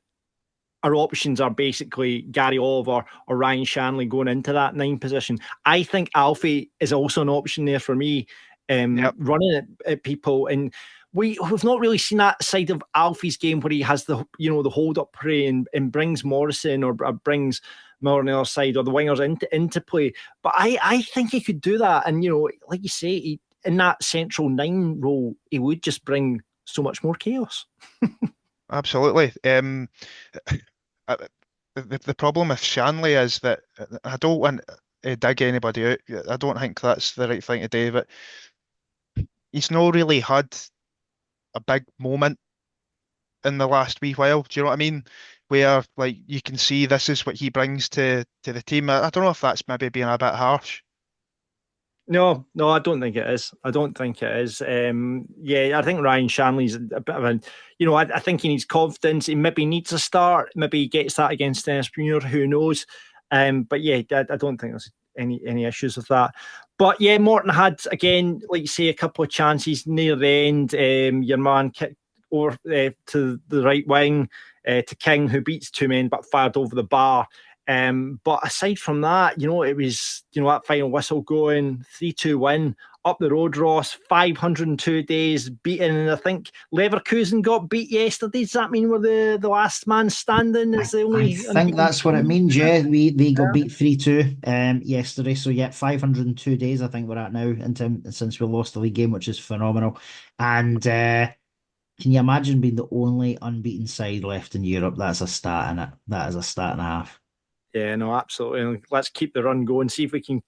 our options are basically Gary Oliver or Ryan Shanley going into that 9 position. I think Alfie is also an option there for me, running at people. And we've not really seen that side of Alfie's game where he has the hold up play and brings Morrison or brings Miller on the other side or the wingers into play. But I think he could do that. And like you say, in that central 9 role, he would just bring so much more chaos. Absolutely. The problem with Shanley is that I don't want to dig anybody out. I don't think that's the right thing to do, but he's not really had a big moment in the last wee while. Do you know what I mean? Where like you can see this is what he brings to the team. I don't know if that's maybe being a bit harsh. No, I don't think it is. I think Ryan Shanley's a bit of a, I think he needs confidence. He maybe needs a start. Maybe he gets that against Stenhousemuir. Who knows? But yeah, I don't think there's any issues with that. But yeah, Morton had, again, like you say, a couple of chances near the end. Your man kicked over to the right wing to King, who beats 2 men but fired over the bar. But aside from that, it was, that final whistle going, 3-2 win, up the road, Ross, 502 days beaten. And I think Leverkusen got beat yesterday. Does that mean we're the last man standing? I think that's what it means, yeah. They got beat 3-2 yesterday. So, 502 days I think we're at now since we lost the league game, which is phenomenal. And can you imagine being the only unbeaten side left in Europe? That's a stat in it. That is a stat and a half. Yeah, no, absolutely. Let's keep the run going, see if we can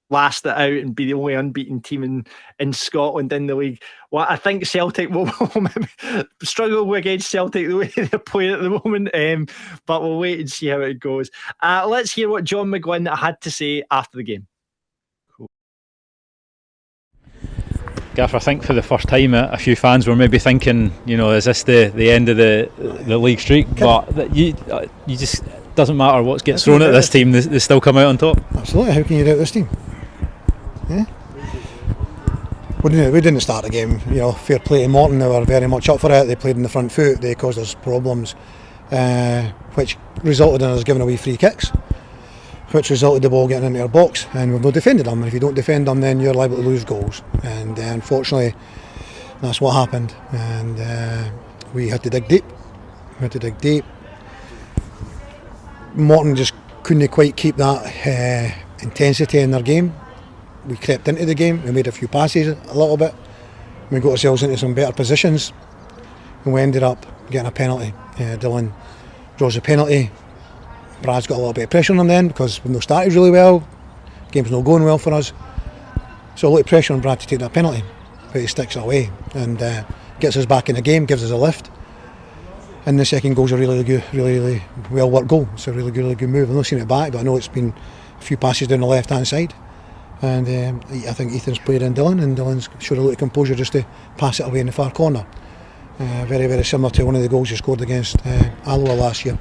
last it out and be the only unbeaten team in Scotland in the league. Well, I think Celtic will maybe struggle against Celtic the way they're playing at the moment, but we'll wait and see how it goes. Let's hear what John McGlynn had to say after the game. Gaff, I think for the first time a few fans were maybe thinking, is this the end of the league streak? But you just, doesn't matter what gets thrown at this team, they still come out on top. Absolutely. How can you doubt this team? Yeah. We didn't start the game, fair play to Morton. They were very much up for it. They played in the front foot. They caused us problems, which resulted in us giving away free kicks, which resulted the ball getting into our box, and we've not defended them. And if you don't defend them, then you're liable to lose goals. And unfortunately, that's what happened. And we had to dig deep. Morton just couldn't quite keep that intensity in their game. We crept into the game, we made a few passes a little bit, we got ourselves into some better positions, and we ended up getting a penalty. Dylan draws a penalty. Brad's got a little bit of pressure on him then because we've not started really well, game's not going well for us, so a lot of pressure on Brad to take that penalty, but he sticks it away and gets us back in the game, gives us a lift. And the second goal's a really well worked goal. It's a really good move. I've not seen it back, but I know it's been a few passes down the left hand side. And I think Ethan's played in Dylan, and Dylan's showed a lot of composure just to pass it away in the far corner. Very similar to one of the goals he scored against Alloa last year.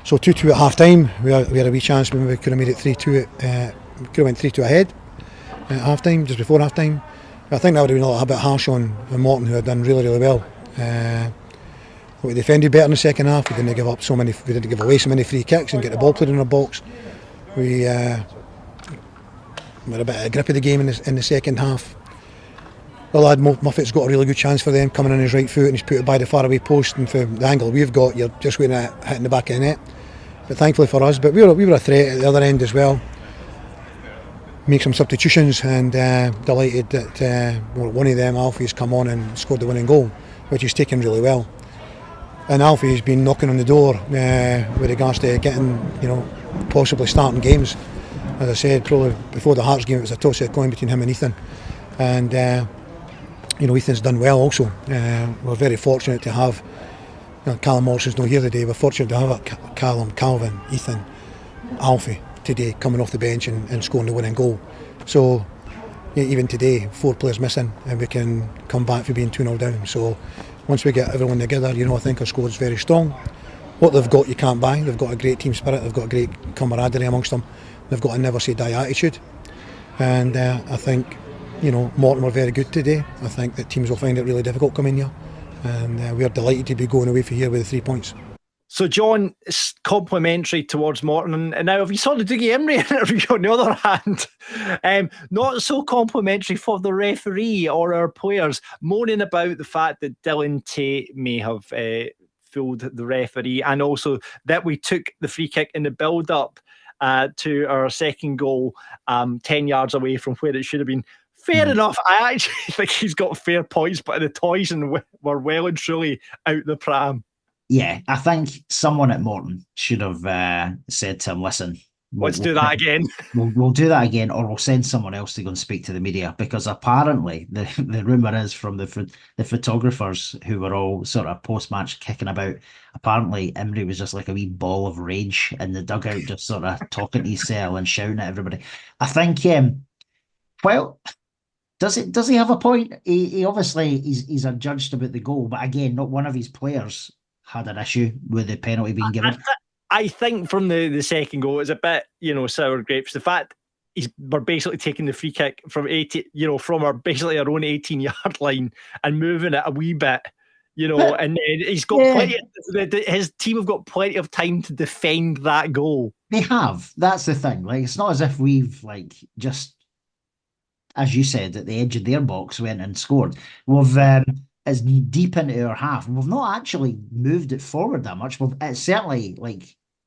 So 2-2 at half time. We had a wee chance, we maybe could have made it 3-2. We could have went 3-2 ahead at half time, just before half time. I think that would have been a little bit harsh on Morton, who had done really well. We defended better in the second half. We didn't give away so many free kicks and get the ball played in our box. We had a bit of grip of the game in the second half. The lad Moffat's got a really good chance for them, coming on his right foot, and he's put it by the faraway post, and from the angle we've got, you're just waiting at hitting the back of the net. But thankfully for us, we were a threat at the other end as well. Make some substitutions, and delighted that one of them, Alfie's, come on and scored the winning goal, which he's taken really well. And Alfie's been knocking on the door with regards to getting, possibly starting games. As I said, probably before the Hearts game, it was a toss of a coin between him and Ethan. And, Ethan's done well also. We're very fortunate to have, Callum Morrison's not here today, we're fortunate to have Callum, Calvin, Ethan, Alfie today coming off the bench and scoring the winning goal. So, even today, 4 players missing, and we can come back for being 2-0 down. So, once we get everyone together, I think our squad's very strong. What they've got you can't buy. They've got a great team spirit, they've got a great camaraderie amongst them, they've got a never say die attitude. And I think, Morton were very good today. I think that teams will find it really difficult coming here. And we're delighted to be going away from here with the 3 points. So, John, it's complimentary towards Morton. And now, if you saw the Dougie Emery interview, on the other hand, not so complimentary for the referee or our players, moaning about the fact that Dylan Tate may have fooled the referee, and also that we took the free kick in the build-up to our second goal 10 yards away from where it should have been. Fair enough. I actually think he's got fair points, but the toys were well and truly out the pram. Yeah, I think someone at Morton should have said to him, listen, let's do that again. We'll do that again, or we'll send someone else to go and speak to the media, because apparently the rumour is from the photographers who were all sort of post-match kicking about, apparently Emery was just like a wee ball of rage in the dugout, just sort of talking to his cell and shouting at everybody. I think, well, does he have a point? He obviously he's adjudged about the goal, but again, not one of his players had an issue with the penalty being given. I think from the second goal, it's a bit, sour grapes. The fact we're basically taking the free kick from 80, from our basically our own 18-yard line and moving it a wee bit, and he's got plenty. His team have got plenty of time to defend that goal. They have. That's the thing. Like, it's not as if we've just, as you said, at the edge of their box went and scored. We've as deep into our half. We've not actually moved it forward that much. It's certainly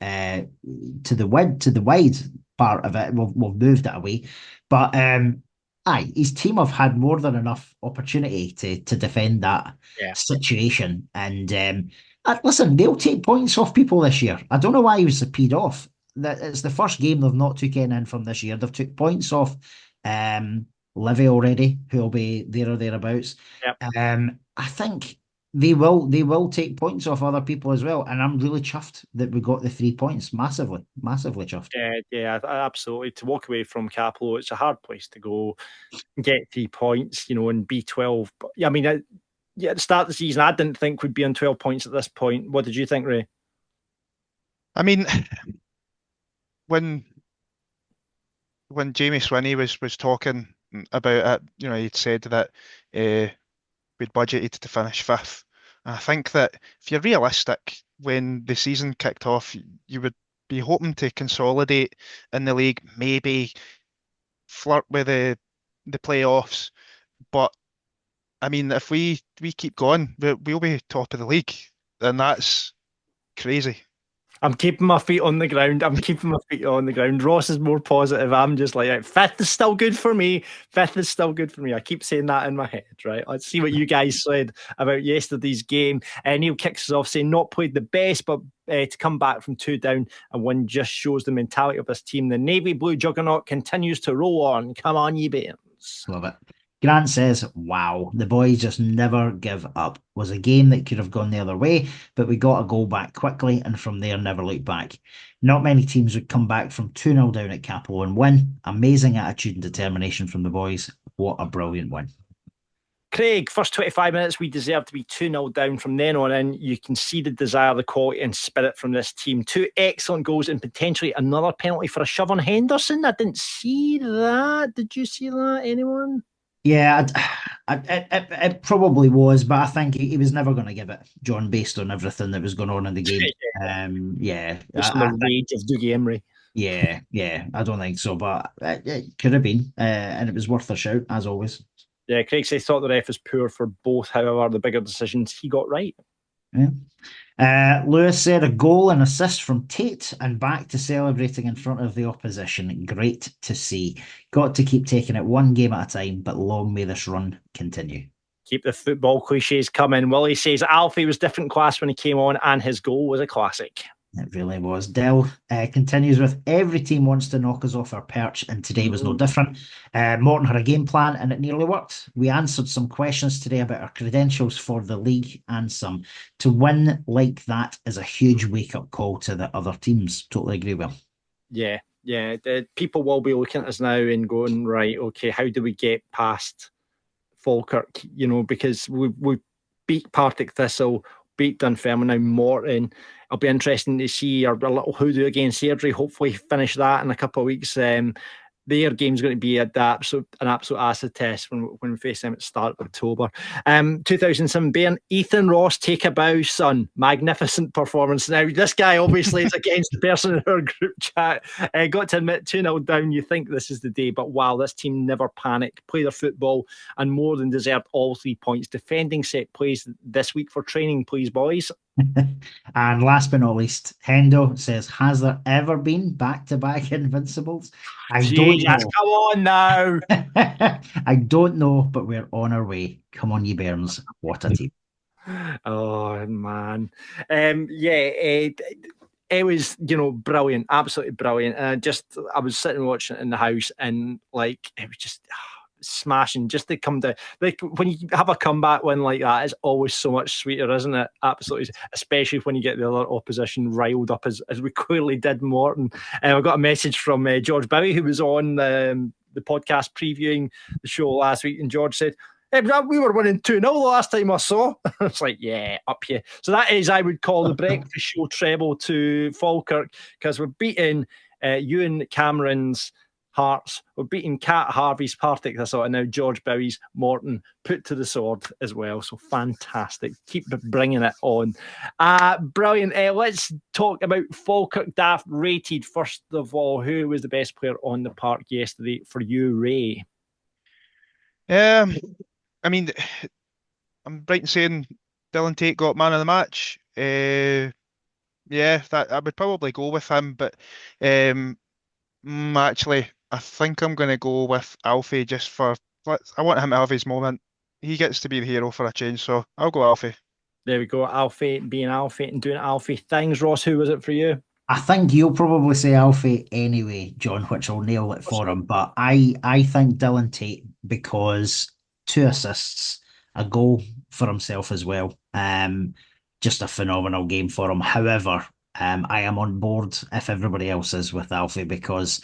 to the wide part of it. We've moved it away, but his team have had more than enough opportunity to defend that situation. And listen, they'll take points off people this year. I don't know why he was peed off. That it's the first game they've not took any in from this year. They've took points off Livy already, who'll be there or thereabouts. Yep. I think they will take points off other people as well, and I'm really chuffed that we got the 3 points. Massively chuffed. Yeah, absolutely. To walk away from Capello, it's a hard place to go and get 3 points, and B12. But I mean, at the start of the season, I didn't think we'd be on 12 points at this point. What did you think, Ray? I mean, when Jamie Swinney was talking about it, he'd said that we'd budgeted to finish 5th. And I think that if you're realistic, when the season kicked off, you would be hoping to consolidate in the league, maybe flirt with the playoffs. But I mean, if we keep going, we'll be top of the league, and that's crazy. I'm keeping my feet on the ground. Ross is more positive. I'm just like, 5th is still good for me. 5th is still good for me. I keep saying that in my head, right? Let's see what you guys said about yesterday's game. Neil kicks us off saying not played the best, but to come back from 2 down and win just shows the mentality of this team. The navy blue juggernaut continues to roll on. Come on, ye Bairns. Love it. Grant says, wow, the boys just never give up. Was a game that could have gone the other way, but we got a goal back quickly, and from there never looked back. Not many teams would come back from 2-0 down at Capello and win. Amazing attitude and determination from the boys. What a brilliant win. Craig, first 25 minutes, we deserve to be 2-0 down. From then on in, you can see the desire, the quality and spirit from this team. 2 excellent goals and potentially another penalty for a shove on Henderson. I didn't see that. Did you see that, anyone? Yeah, it probably was, but I think he was never going to give it, John, based on everything that was going on in the game. Just the rage of Dougie Emery. Yeah, I don't think so, but it could have been, and it was worth a shout, as always. Yeah, Craig says thought the ref was poor for both, however, the bigger decisions he got right. Yeah. Lewis said a goal and assist from Tate and back to celebrating in front of the opposition. Great to see. Got to keep taking it one game at a time, but long may this run continue. Keep the football cliches coming. Willie says Alfie was different class when he came on and his goal was a classic. It really was. Dell continues with every team wants to knock us off our perch, and today was no different. Morton had a game plan and it nearly worked. We answered some questions today about our credentials for the league and some. To win like that is a huge wake-up call to the other teams. Totally agree with him. Yeah. The people will be looking at us now and going, right, okay, how do we get past Falkirk? Because we beat Partick Thistle, beat Dunfermline, now Morton. It'll be interesting to see our little hoodoo against Airdrie. Hopefully finish that in a couple of weeks. their game's going to be an absolute acid test when we face them at the start of October. 2007 Bairn, Ethan Ross, take a bow, son. Magnificent performance. Now, this guy obviously is against the person in our group chat. Got to admit, 2-0 down, you think this is the day, but wow, this team never panicked, play their football, and more than deserved all 3 points. Defending set plays this week for training, please, boys. And last but not least, Hendo says, has there ever been back-to-back Invincibles? I don't know. Come on now. I don't know, but we're on our way. Come on, ye Bairns. What a team. Oh, man. It was, brilliant, absolutely brilliant. And I was sitting watching it in the house, and like, it was just smashing just to come down. Like, when you have a comeback win like that, it's always so much sweeter, isn't it? Absolutely, especially when you get the other opposition riled up as we clearly did Morton. I got a message from George Bowie, who was on the podcast previewing the show last week, and George said, "Hey, we were winning 2-0 the last time I saw." It's like, yeah, up here. So that is, I would call, the breakfast show treble to Falkirk, because we're beating Ewan Cameron's Hearts. We're beating Cat Harvey's Partick, I saw, and now George Bowie's Morton put to the sword as well. So fantastic. Keep bringing it on. Brilliant. Let's talk about Falkirk Daft rated. First of all, who was the best player on the park yesterday for you, Ray? I mean, I'm right in saying Dylan Tate got man of the match. Yeah, that I would probably go with him, but actually, I think I'm going to go with Alfie just for. I want him to have his moment. He gets to be the hero for a change, so I'll go Alfie. There we go, Alfie being Alfie and doing Alfie things. Ross, who was it for you? I think you'll probably say Alfie anyway, John, which will nail it for him. But I think Dylan Tate, because 2 assists, a goal for himself as well. Just a phenomenal game for him. However, I am on board, if everybody else is, with Alfie, because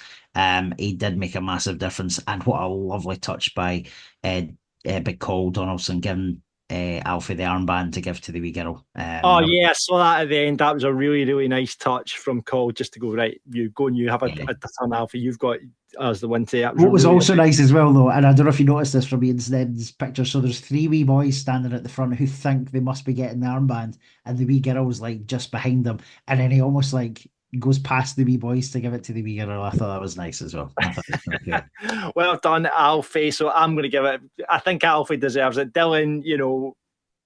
he did make a massive difference. And what a lovely touch by Big Cole Donaldson, giving Alfie the armband to give to the wee girl. I saw that at the end. That was a really, really nice touch from Cole, just to go, right, you go and you have a turn, Alfie. You've got us the one to. What was really also nice as well, though, and I don't know if you noticed this from Ian's Ned's picture, so there's 3 wee boys standing at the front who think they must be getting the armband, and the wee girl's like just behind them, and then he almost like goes past the wee boys to give it to the wee girl. I thought that was nice as well. Well done, Alfie. So I'm going to give it. I think Alfie deserves it. Dylan,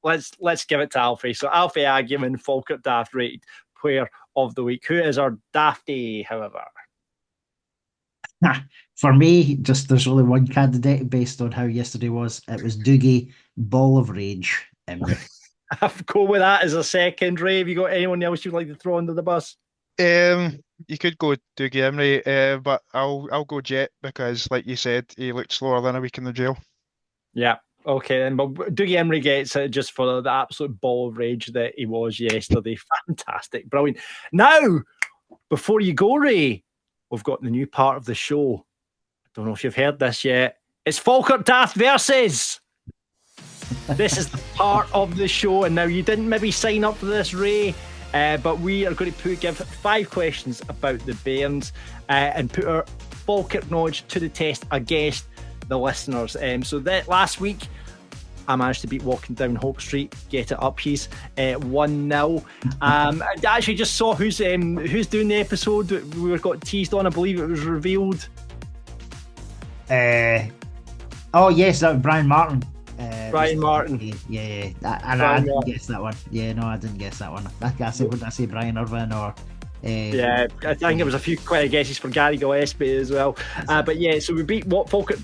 let's give it to Alfie. So Alfie Agyeman, Falkirk Daft rated player of the week. Who is our Dafty, however? For me, just there's only one candidate based on how yesterday was. It was Doogie, Ball of Rage. I've go with that as a second. Ray, have you got anyone else you'd like to throw under the bus? You could go Dougie Emery, but I'll go Jet, because, like you said, he looked slower than a week in the jail. Yeah. Okay, then. But Dougie Emery gets it just for the absolute ball of rage that he was yesterday. Fantastic. Brilliant. Now, before you go, Ray, we've got the new part of the show. I don't know if you've heard this yet. It's Falkirk Daft Versus. This is the part of the show, and now you didn't maybe sign up for this, Ray, but we are going to give 5 questions about the Bairns and put our Falkirk knowledge to the test against the listeners. So that last week, I managed to beat Walking Down Hope Street, get it up, he's 1-0. I actually just saw who's doing the episode. We got teased on, I believe it was revealed. Oh yes, that was Brian Martin. Brian Martin. Yeah. I didn't guess that one. Yeah, no, I didn't guess that one. What did I say, Brian Irvin or... yeah, I think there was a few quite guesses for Gary Gillespie as well. But yeah, so we beat Falkirk,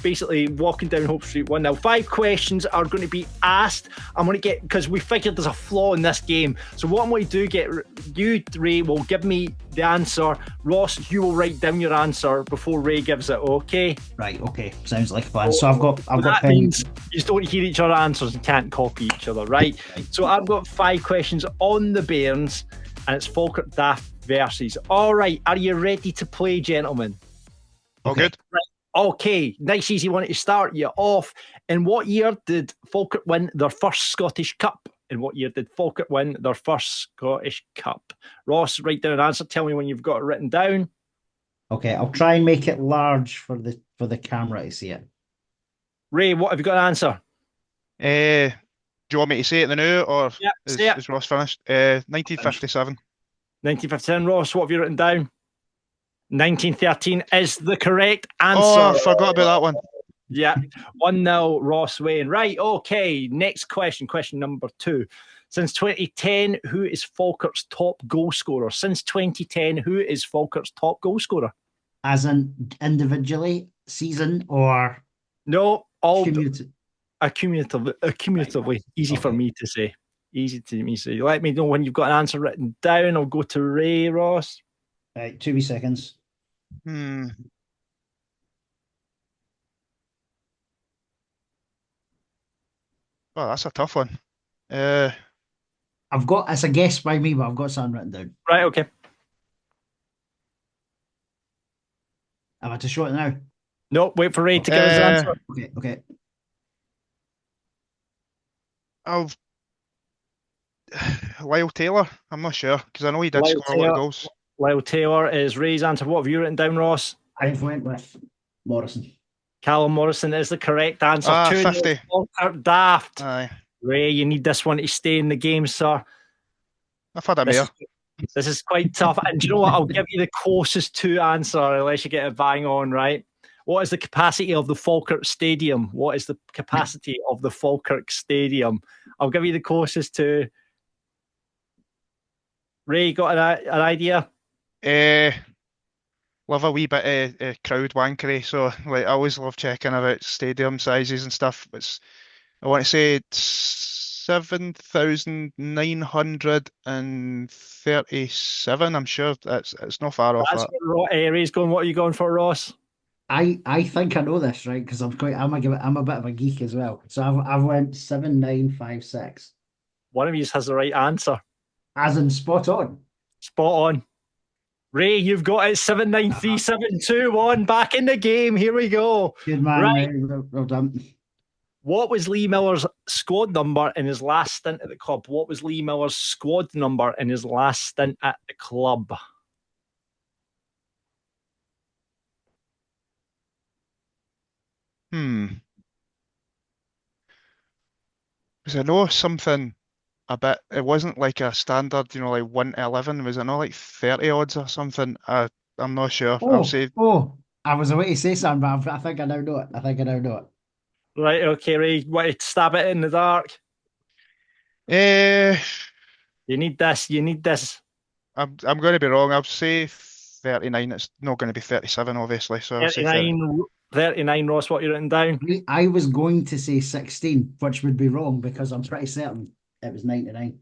basically Walking Down Hope Street 1-0. 5 questions are going to be asked. I'm going to get, because we figured there's a flaw in this game. So what I'm going to do, you, Ray, will give me the answer. Ross, you will write down your answer before Ray gives it, okay? Right, okay. Sounds like a plan. So I've got that means you just don't hear each other's answers and can't copy each other, right? So I've got 5 questions on the Bairns, and it's Falkirk Daft versus. All right, are you ready to play, gentlemen? All good. Right. Okay, nice easy one to start you off. In what year did Falkirk win their first Scottish Cup? In what year did Falkirk win their first Scottish Cup? Ross, write down an answer. Tell me when you've got it written down. Okay, I'll try and make it large for the camera to see it. Ray, what have you got an answer? Do you want me to say it now, or Yeah, say it. is Ross finished? 1957. 1957. Ross, what have you written down? 1913 is the correct answer. Oh, I forgot about that one. Yeah, 1-0 Ross Wayne. Right, okay. Next question, question number 2. Since 2010, who is Falkirk's top goal scorer? Since 2010, who is Falkirk's top goal scorer? As in individually, season, or No, all cumulative? accumulatively. Easy for Okay. me to say. Easy to me to say. Let me know when you've got an answer written down. I'll go to Ray, Ross. Right, 2 wee seconds. Hmm. Oh, that's a tough one. I've got, it's a guess by me, but I've got something written down. Right, okay. Am I to show it now? No, wait for Ray to give us the answer. Okay. I'll Lyle Taylor. I'm not sure because I know he did Lyle score a lot of goals. Lyle Taylor is Ray's answer. What have you written down, Ross? I've went with Morrison. Callum Morrison is the correct answer. 50. Falkirk Daft. Aye. Ray, you need this one to stay in the game, sir. I've had a This mare. This is quite tough. And do you know what? I'll give you the closest to answer unless you get it bang on, right? What is the capacity of the Falkirk Stadium? What is the capacity of the Falkirk Stadium? I'll give you the closest to. Ray, got an idea? Love a wee bit of crowd wankery, so like I always love checking about stadium sizes and stuff. I want to say it's 7,937. I'm sure it's not far off That's that. what Ray's going. What are you going for, Ross? I think I know this, right? Because I'm a bit of a geek as well. So I've went 7,956. One of you has the right answer. As in spot on. Spot on. Ray, you've got it. 793-721. Back in the game. Here we go. Good man, Right. well done. What was Lee Miller's squad number in his last stint at the club? What was Lee Miller's squad number in his last stint at the club? Because I know something a bit. It wasn't like a standard, like 1 to 11. Was it not like 30 odds or something? I'm not sure. I'll say. I was away to say something, but I think I now know it. Right, okay, Ray. Want to stab it in the dark? Eh, You need this. I'm going to be wrong. I'll say 39. It's not going to be 37, obviously. So I'll say 30. 39, Ross, what you written down? I was going to say 16, which would be wrong because I'm pretty certain it was 99.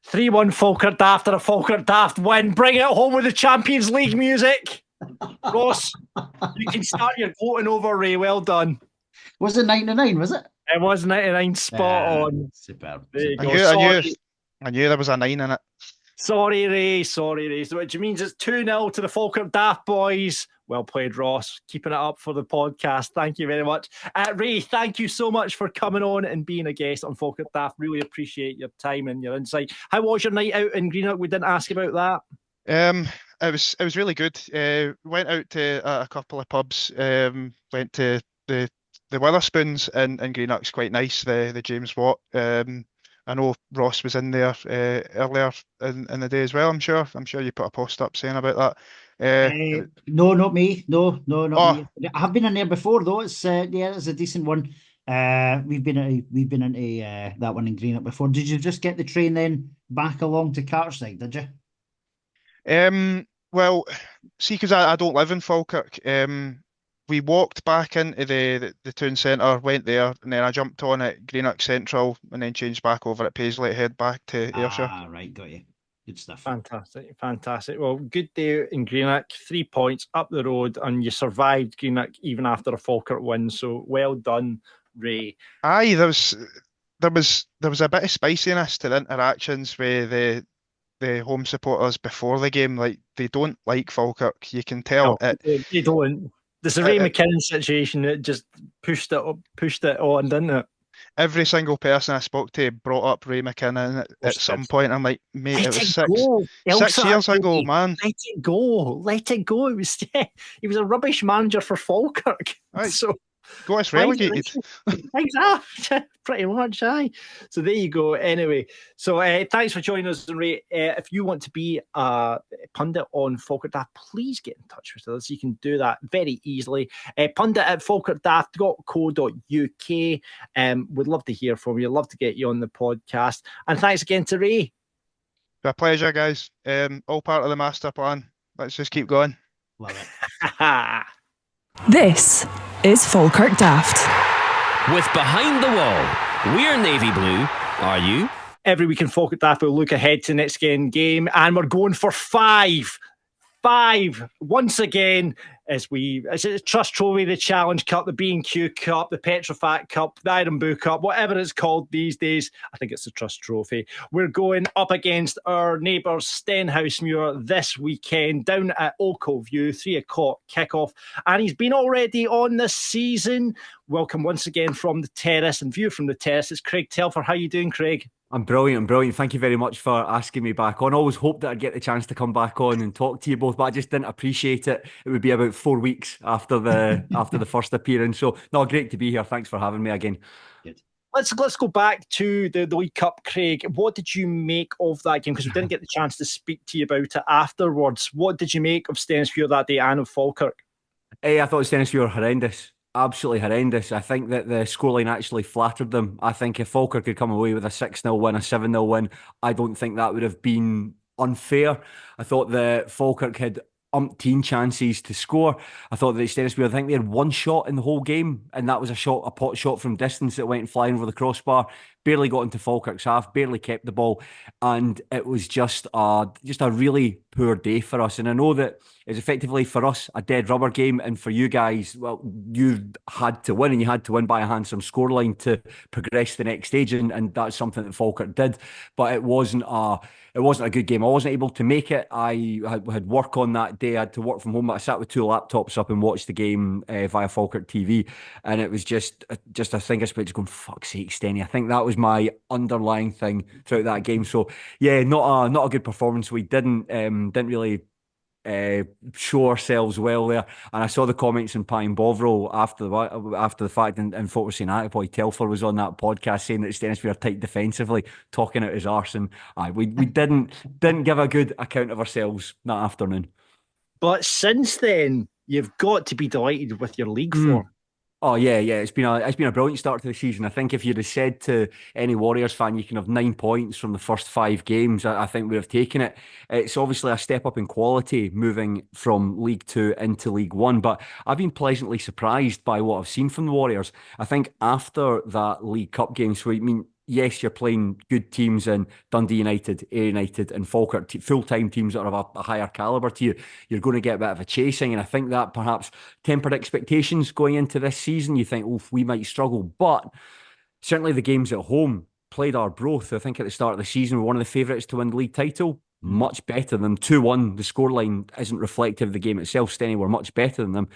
3-1 Falkirk Daft, and a Falkirk Daft win. Bring it home with the Champions League music. Ross, you can start your gloating over, Ray. Well done. Was it 99, was it? It was 99, spot on. Superb. There you go. I knew there was a 9 in it. Sorry, Ray. Which means it's 2-0 to the Falkirk Daft boys. Well played, Ross. Keeping it up for the podcast. Thank you very much. Ray, thank you so much for coming on and being a guest on Falkirk Daft. Really appreciate your time and your insight. How was your night out in Greenock? We didn't ask about that. It was really good. Went out to a couple of pubs. Went to the Witherspoons in Greenock's quite nice. The James Watt. I know Ross was in there earlier in the day as well. I'm sure you put a post up saying about that. No, not me. No, not me. I have been in there before though. It's it's a decent one. We've been into that one in Greenock before. Did you just get the train then back along to Cartside? Did you? Well, see, because I don't live in Falkirk. We walked back into the town centre, went there, and then I jumped on at Greenock Central, and then changed back over at Paisley to head back to Ayrshire. Ah, right, got you. Good stuff. Fantastic. Well, good day in Greenock. 3 points up the road, and you survived Greenock even after a Falkirk win. So well done, Ray. Aye, there was a bit of spiciness to the interactions with the home supporters before the game. Like, they don't like Falkirk. You can tell No, they don't. There's a Ray McKinnon situation that just pushed it on, didn't it? every single person I spoke to brought up Ray McKinnon at some point. I'm like, mate, it was six years ago, man. Let it go. Let it go. It was he was a rubbish manager for Falkirk. Right. So got us relegated. Exactly, pretty much, aye. So there you go. Anyway, so thanks for joining us, Ray. If you want to be a pundit on Falkirk Daft, please get in touch with us. You can do that very easily. pundit@falkirkdaft.co.uk. We'd love to hear from you. Love to get you on the podcast. And thanks again to Ray. A pleasure, guys. All part of the master plan. Let's just keep going. Love it. This is Falkirk Daft. With Behind the Wall, we're navy blue. Are you? Every week in Falkirk Daft, we'll look ahead to next game, and we're going for five once again. It's a Trust Trophy, the Challenge Cup, the B&Q Cup, the Petrofac Cup, the Iron Boo Cup, whatever it's called these days. I think it's the Trust Trophy. We're going up against our neighbours Stenhousemuir this weekend down at Ochilview, 3 o'clock kickoff. And he's been already on this season. Welcome once again from the Terrace, and view from the Terrace. It's Craig Telfer. How you doing, Craig? I'm brilliant. Thank you very much for asking me back on. I always hoped that I'd get the chance to come back on and talk to you both, but I just didn't appreciate it. It would be about 4 weeks after the first appearance. So, no, great to be here. Thanks for having me again. Good. Let's go back to the League Cup, Craig. What did you make of that game? Because we didn't get the chance to speak to you about it afterwards. What did you make of Stenhousemuir that day and of Falkirk? I thought Stenhousemuir were horrendous. Absolutely horrendous. I think that the scoreline actually flattered them. I think if Falkirk could come away with a 6-0 win, a 7-0 win, I don't think that would have been unfair. I thought that Falkirk had umpteen chances to score. I thought that Stenhousemuir, I think they had one shot in the whole game, and that was a pot shot from distance that went flying over the crossbar. Barely got into Falkirk's half, barely kept the ball, and it was just a really poor day for us. And I know that it's effectively for us a dead rubber game, and for you guys, well, you had to win, and you had to win by a handsome scoreline to progress to the next stage, and that's something that Falkirk did. But it wasn't a good game. I wasn't able to make it. I had work on that day. I had to work from home. I sat with 2 laptops up and watched the game via Falkirk TV, and it was just I think I was going, fuck's sake, Stenny. I think that was my underlying thing throughout that game. So yeah, not a good performance. We didn't really show ourselves well there. And I saw the comments in Pine Bovril after the fact, and folk were saying, boy, Telfer was on that podcast saying that Stenhousemuir are tight defensively, talking out his arse, and we didn't give a good account of ourselves that afternoon. But since then, you've got to be delighted with your league form. Oh yeah, it's been a brilliant start to the season. I think if you'd have said to any Warriors fan you can have 9 points from the first 5 games, I think we'd have taken it. It's obviously a step up in quality moving from League 2 into League 1, but I've been pleasantly surprised by what I've seen from the Warriors. I think after that League Cup game, yes, you're playing good teams in Dundee United, Ayr United and Falkirk, full-time teams that are of a higher calibre to you. You're going to get a bit of a chasing, and I think that perhaps tempered expectations going into this season. You think, we might struggle, but certainly the games at home played Arbroath. I think at the start of the season, we're one of the favourites to win the league title. Much better than 2-1. The scoreline isn't reflective of the game itself. Stenny were much better than them.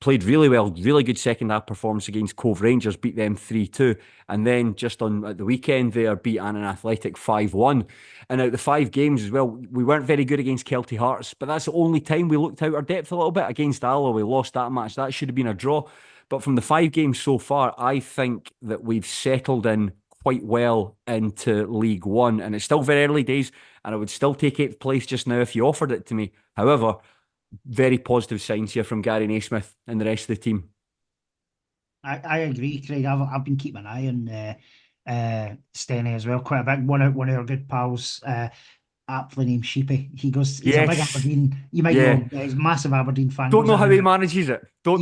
Played really well, really good second half performance against Cove Rangers, beat them 3-2. And then just at the weekend there, beat Annan Athletic 5-1. And out the 5 games as well, we weren't very good against Kelty Hearts, but that's the only time we looked out our depth a little bit. Against Alloa, we lost that match. That should have been a draw. But from the 5 games so far, I think that we've settled in quite well into League 1. And it's still very early days, and I would still take 8th place just now if you offered it to me. However, very positive signs here from Gary Naismith and the rest of the team. I agree, Craig. I've been keeping an eye on Stenny as well quite a bit. One of our good pals, aptly named Sheepy. He's a big Aberdeen. You might know he's a massive Aberdeen fan. Don't know how he manages it. I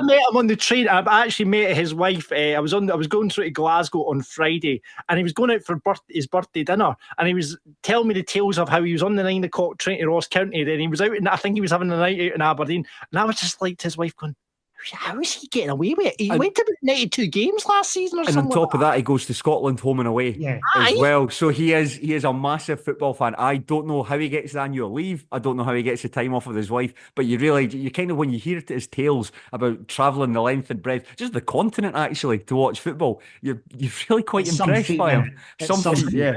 met him on the train. I actually met his wife. I was going through to Glasgow on Friday, and he was going out for his birthday dinner, and he was telling me the tales of how he was on the 9 o'clock train to Ross County. Then he was out, and I think he was having a night out in Aberdeen, and I was just like to his wife going, How is he getting away with it? He went to about 92 games last season or and something. on top of that, he goes to Scotland home and away as Aye. well. So he is a massive football fan. I don't know how he gets the annual leave. I don't know how he gets the time off with his wife. But you kind of, when you hear his tales about travelling the length and breadth, just the continent actually, to watch football, you're really quite impressed by him. Something, Yeah.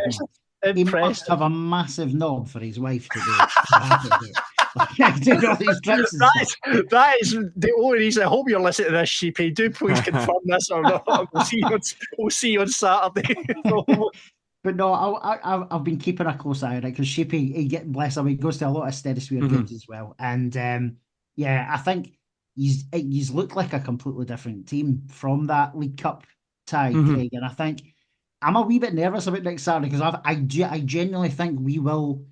He must have a massive knob for his wife to do. Doing all these trips and stuff. That is the only reason. I hope you're listening to this, Sheepy. Do please confirm this or not. We'll see you on Saturday. But no, I've been keeping a close eye on it because Sheepy, bless him, he goes to a lot of Stenhousemuir games as well. And I think he's looked like a completely different team from that League Cup tie, Craig. And I think I'm a wee bit nervous about next Saturday because I genuinely think we'll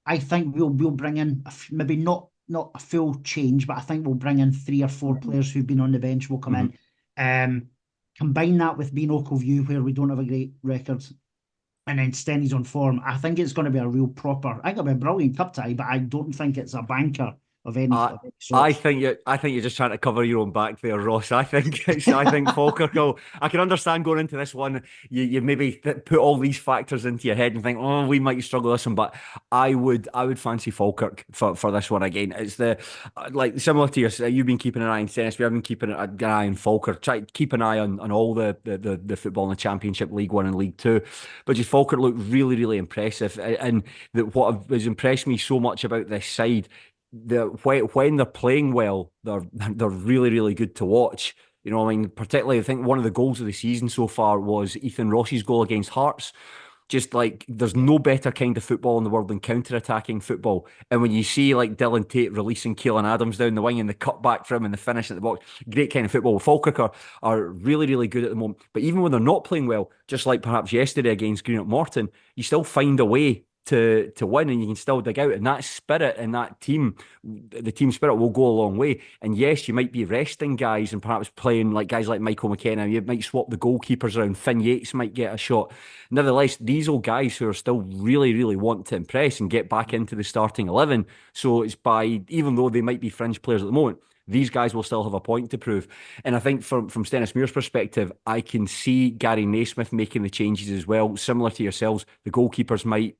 bring in maybe not a full change, but I think we'll bring in 3 or 4 players who've been on the bench will come in. Combine that with being Ochilview, where we don't have a great record, and then Stenny's on form. I think it's going to be a real proper. I think it'll be a brilliant cup tie, but I don't think it's a banker of any sort. I think you're just trying to cover your own back there, Ross. I think Falkirk will. I can understand going into this one, you maybe put all these factors into your head and think, oh, we might struggle this one, but I would fancy Falkirk for this one again. It's the similar to you. You've been keeping an eye on Tennis. We have been keeping an eye on Falkirk. Try to keep an eye on all the football in the Championship, League 1 and League 2. But just Falkirk looked really, really impressive, and what has impressed me so much about this side, when they're playing well, they're really, really good to watch. You know, I mean, particularly I think one of the goals of the season so far was Ethan Ross's goal against Hearts. Just like there's no better kind of football in the world than counter-attacking football. And when you see like Dylan Tate releasing Keelan Adams down the wing and the cutback for him and the finish at the box, great kind of football. Falkirk are really, really good at the moment. But even when they're not playing well, just like perhaps yesterday against Morton, you still find a way to win, and you can still dig out, and that spirit and that team, the team spirit will go a long way. And yes, you might be resting guys and perhaps playing like guys like Michael McKenna. You might swap the goalkeepers around. Finn Yates might get a shot. Nevertheless, these old guys who are still really, really want to impress and get back into the starting 11. So it's even though they might be fringe players at the moment, these guys will still have a point to prove. And I think from Stenhousemuir's perspective, I can see Gary Naismith making the changes as well. Similar to yourselves, the goalkeepers might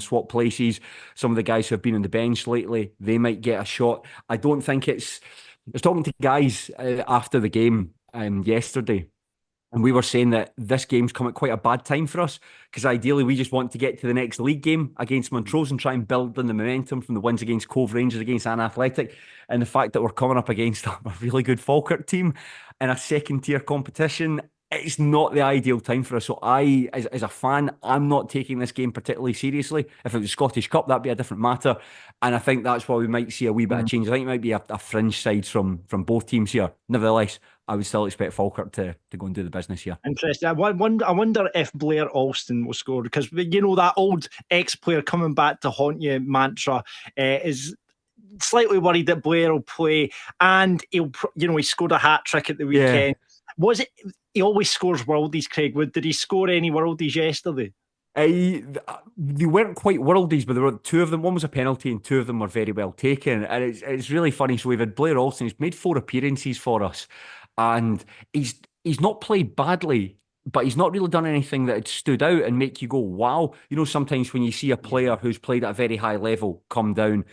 swap places. Some of the guys who have been on the bench lately, they might get a shot. I don't think I was talking to guys after the game yesterday, and we were saying that this game's come at quite a bad time for us because ideally we just want to get to the next league game against Montrose and try and build on the momentum from the wins against Cove Rangers, against Ann Athletic, and the fact that we're coming up against a really good Falkirk team in a second-tier competition. It's not the ideal time for us. So I, as a fan, I'm not taking this game particularly seriously. If it was Scottish Cup, that'd be a different matter. And I think that's why we might see a wee bit of change. I think it might be a fringe side from both teams here. Nevertheless, I would still expect Falkirk to go and do the business here. Interesting. I wonder if Blair Alston will score, because you know that old ex-player coming back to haunt you mantra is slightly worried that Blair will play, and he scored a hat trick at the weekend. Yeah. Was it? He always scores worldies, Craig. Did he score any worldies yesterday? They weren't quite worldies, but there were 2 of them. One was a penalty and 2 of them were very well taken. And it's really funny. So we've had Blair Alston. He's made 4 appearances for us, and he's not played badly, but he's not really done anything that had stood out and make you go, wow. You know, sometimes when you see a player who's played at a very high level come down,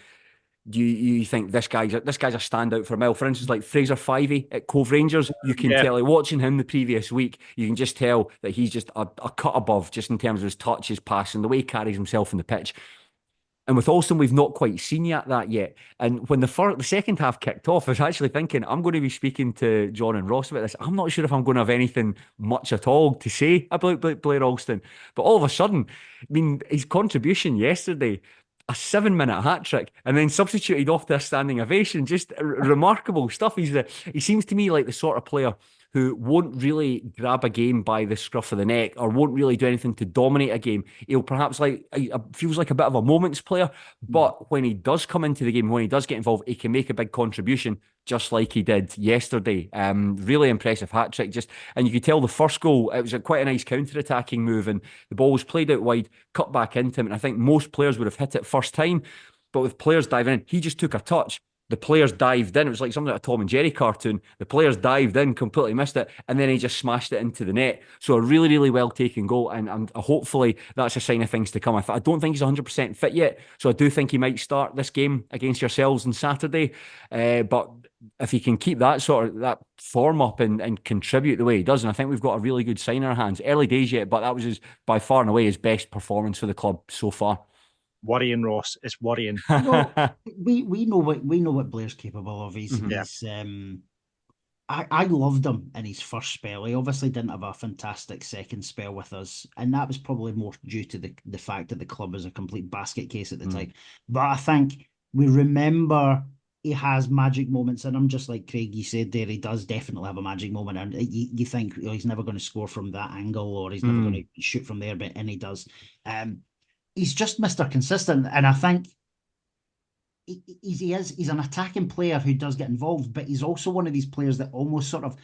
you think this guy's a standout for a mile. For instance, like Fraser Fivey at Cove Rangers, you can tell, like, watching him the previous week, you can just tell that he's just a cut above, just in terms of his touch, his passing, the way he carries himself on the pitch. And with Alston, we've not quite seen that yet. And when the second half kicked off, I was actually thinking, I'm going to be speaking to John and Ross about this. I'm not sure if I'm going to have anything much at all to say about Blair Alston. But all of a sudden, I mean, his contribution yesterday, a 7-minute hat trick, and then substituted off to a standing ovation. Just remarkable stuff. He seems to me like the sort of player who won't really grab a game by the scruff of the neck or won't really do anything to dominate a game. He'll perhaps feels like a bit of a moments player, but when he does come into the game, when he does get involved, he can make a big contribution, just like he did yesterday. Really impressive hat trick. And you could tell the first goal, it was quite a nice counter-attacking move, and the ball was played out wide, cut back into him, and I think most players would have hit it first time, but with players diving in, he just took a touch The players dived in. It was like something like a Tom and Jerry cartoon. The players dived in, completely missed it, and then he just smashed it into the net. So a really, really well taken goal, and hopefully that's a sign of things to come. I don't think he's 100% fit yet, so I do think he might start this game against yourselves on Saturday. But if he can keep that that form up and contribute the way he does, and I think we've got a really good sign in our hands. Early days yet, but that was by far and away his best performance for the club so far. Worrying, Ross. It's worrying. Well, we know what Blair's capable of. I loved him in his first spell. He obviously didn't have a fantastic second spell with us, and that was probably more due to the fact that the club was a complete basket case at the time. But I think we remember he has magic moments in him, just like Craig, you said there. He does definitely have a magic moment, and you think he's never going to score from that angle, or he's never going to shoot from there, and he does. He's just Mr. Consistent, and I think he's an attacking player who does get involved, but he's also one of these players that almost sort of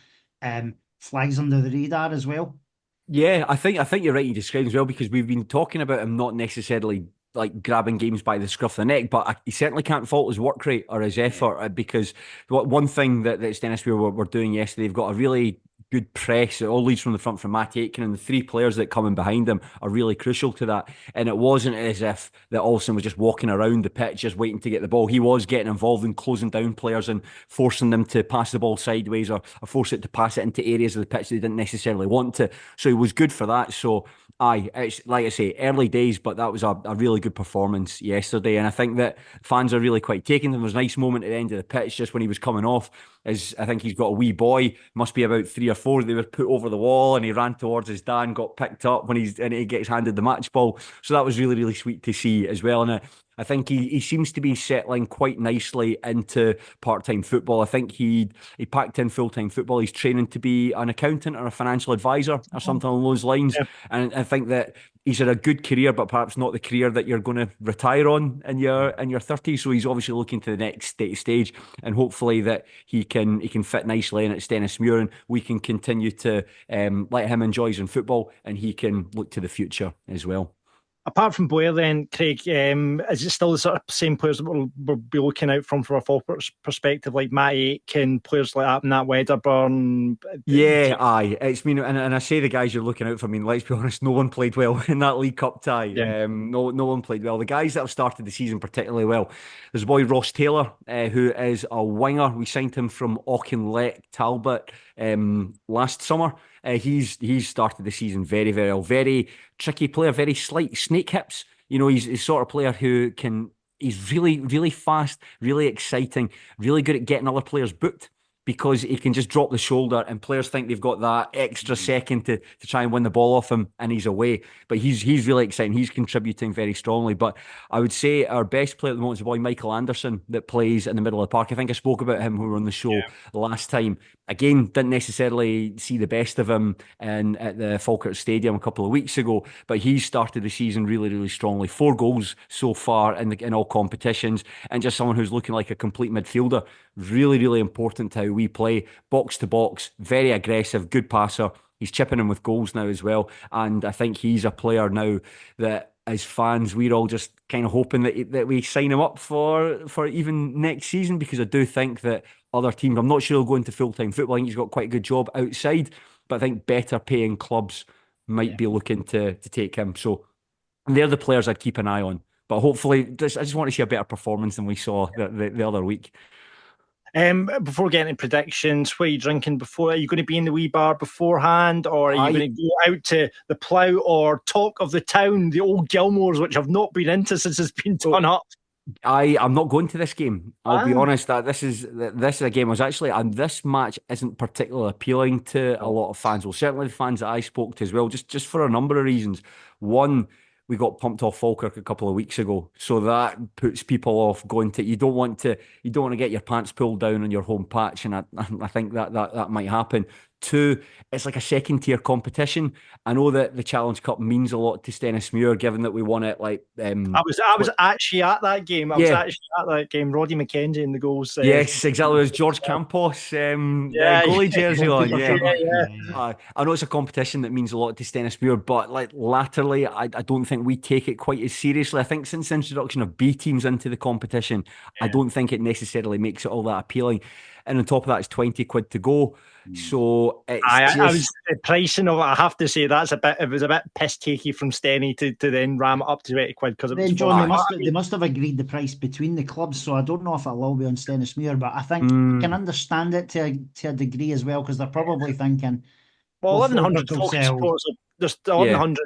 flies under the radar as well. Yeah, I think you're right. You described as well, because we've been talking about him not necessarily like grabbing games by the scruff of the neck, but he certainly can't fault his work rate or his effort, because one thing that Stenhousemuir were doing yesterday, they've got a really good press. It all leads from the front from Matt Aitken, and the three players that come in behind him are really crucial to that. And it wasn't as if that Alston was just walking around the pitch just waiting to get the ball. He was getting involved in closing down players and forcing them to pass the ball sideways, or force it to pass it into areas of the pitch they didn't necessarily want to. So he was good for that. So it's like I say, early days, but that was a really good performance yesterday, and I think that fans are really quite taken. There was a nice moment at the end of the pitch just when he was coming off. I think he's got a wee boy, must be about 3 or 4. They were put over the wall, and he ran towards his dad and got picked up when he gets handed the match ball. So that was really, really sweet to see as well. And I think he seems to be settling quite nicely into part-time football. I think he packed in full-time football. He's training to be an accountant or a financial advisor or something along those lines. Yeah. And I think that he's had a good career, but perhaps not the career that you're going to retire on in your 30s. So he's obviously looking to the next stage, and hopefully that he can fit nicely in at Stenhousemuir, and we can continue to let him enjoy his own football, and he can look to the future as well. Apart from Blair, then, Craig, is it still the sort of same players that we'll be looking out from a Falkirk perspective, like Matt Aitken, players like that, Nat Wedderburn? Yeah, aye. It's been, and I say the guys you're looking out for. I mean, let's be honest, no one played well in that League Cup tie. Yeah. No one played well. The guys that have started the season particularly well, there's a boy Ross Taylor, who is a winger. We signed him from Auchinleck Talbot last summer. He's started the season very, very well. Very tricky player, very slight snake hips. You know, he's the sort of player who he's really, really fast, really exciting, really good at getting other players booked, because he can just drop the shoulder and players think they've got that extra second to try and win the ball off him, and he's away. But he's really exciting. He's contributing very strongly. But I would say our best player at the moment is the boy Michael Anderson that plays in the middle of the park. I think I spoke about him when we were on the show last time. Again, didn't necessarily see the best of him at the Falkirk Stadium a couple of weeks ago, but he's started the season really, really strongly. 4 goals so far in all competitions, and just someone who's looking like a complete midfielder. Really, really important to how we play. Box to box, very aggressive, good passer. He's chipping in with goals now as well, and I think he's a player now that, as fans, we're all just kind of hoping that we sign him up for even next season, because I do think that other teams, I'm not sure he'll go into full-time football. I think he's got quite a good job outside, but I think better paying clubs might be looking to take him. So they're the players I'd keep an eye on. But hopefully, I just want to see a better performance than we saw the other week. Before getting into predictions, what are you drinking before? Are you going to be in the wee bar beforehand, or are you going to go out to the Plough or Talk of the Town, the old Gilmores, which I've not been into since it's been done up? I'm not going to this game. I'll be honest. That this is a game. I was actually, and this match isn't particularly appealing to a lot of fans. Well, certainly the fans that I spoke to as well, just for a number of reasons. One, we got pumped off Falkirk a couple of weeks ago, so that puts people off going to. You don't want to get your pants pulled down on your home patch, and I think that might happen. Two, it's like a second tier competition. I know that the Challenge Cup means a lot to Stenhousemuir, given that we won it like. I was actually at that game. I was actually at that game. Roddy McKenzie in the goals. Yes, exactly. It was George Campos, goalie jersey on. Yeah. I know it's a competition that means a lot to Stenhousemuir, but like latterly, I don't think we take it quite as seriously. I think since the introduction of B teams into the competition, I don't think it necessarily makes it all that appealing. And on top of that, it's 20 quid to go. So it's I was the pricing of it. I have to say it was a bit piss takey from Stenny to then ram it up to 20 quid because it was. Then John, they must have agreed the price between the clubs. So I don't know if it'll all be on Stenhousemuir, but I think I can understand it to a degree as well, because they're probably thinking, well, 1,100 supporters. There's 1,100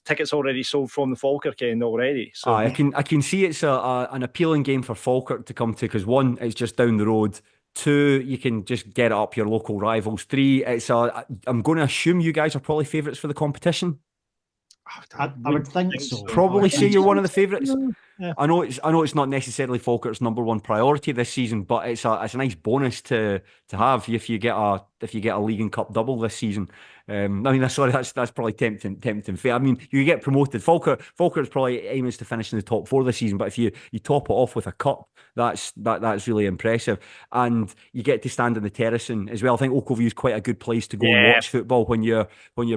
tickets already sold from the Falkirk end already. So I can see it's an appealing game for Falkirk to come to, because one, it's just down the road. Two, you can just get it up your local rivals. Three, I'm going to assume you guys are probably favourites for the competition. I would think so. Probably say you're one of the favourites. Yeah. I know it's not necessarily Falkirk's number one priority this season, but it's a nice bonus to have if you get a League and Cup double this season. I mean, sorry, that's probably tempting fate. I mean, you get promoted. Falkirk's probably aiming to finish in the top 4 this season, but if you top it off with a cup, that's really impressive. And you get to stand in the Terrace as well. I think Ochilview is quite a good place to go and watch football when you're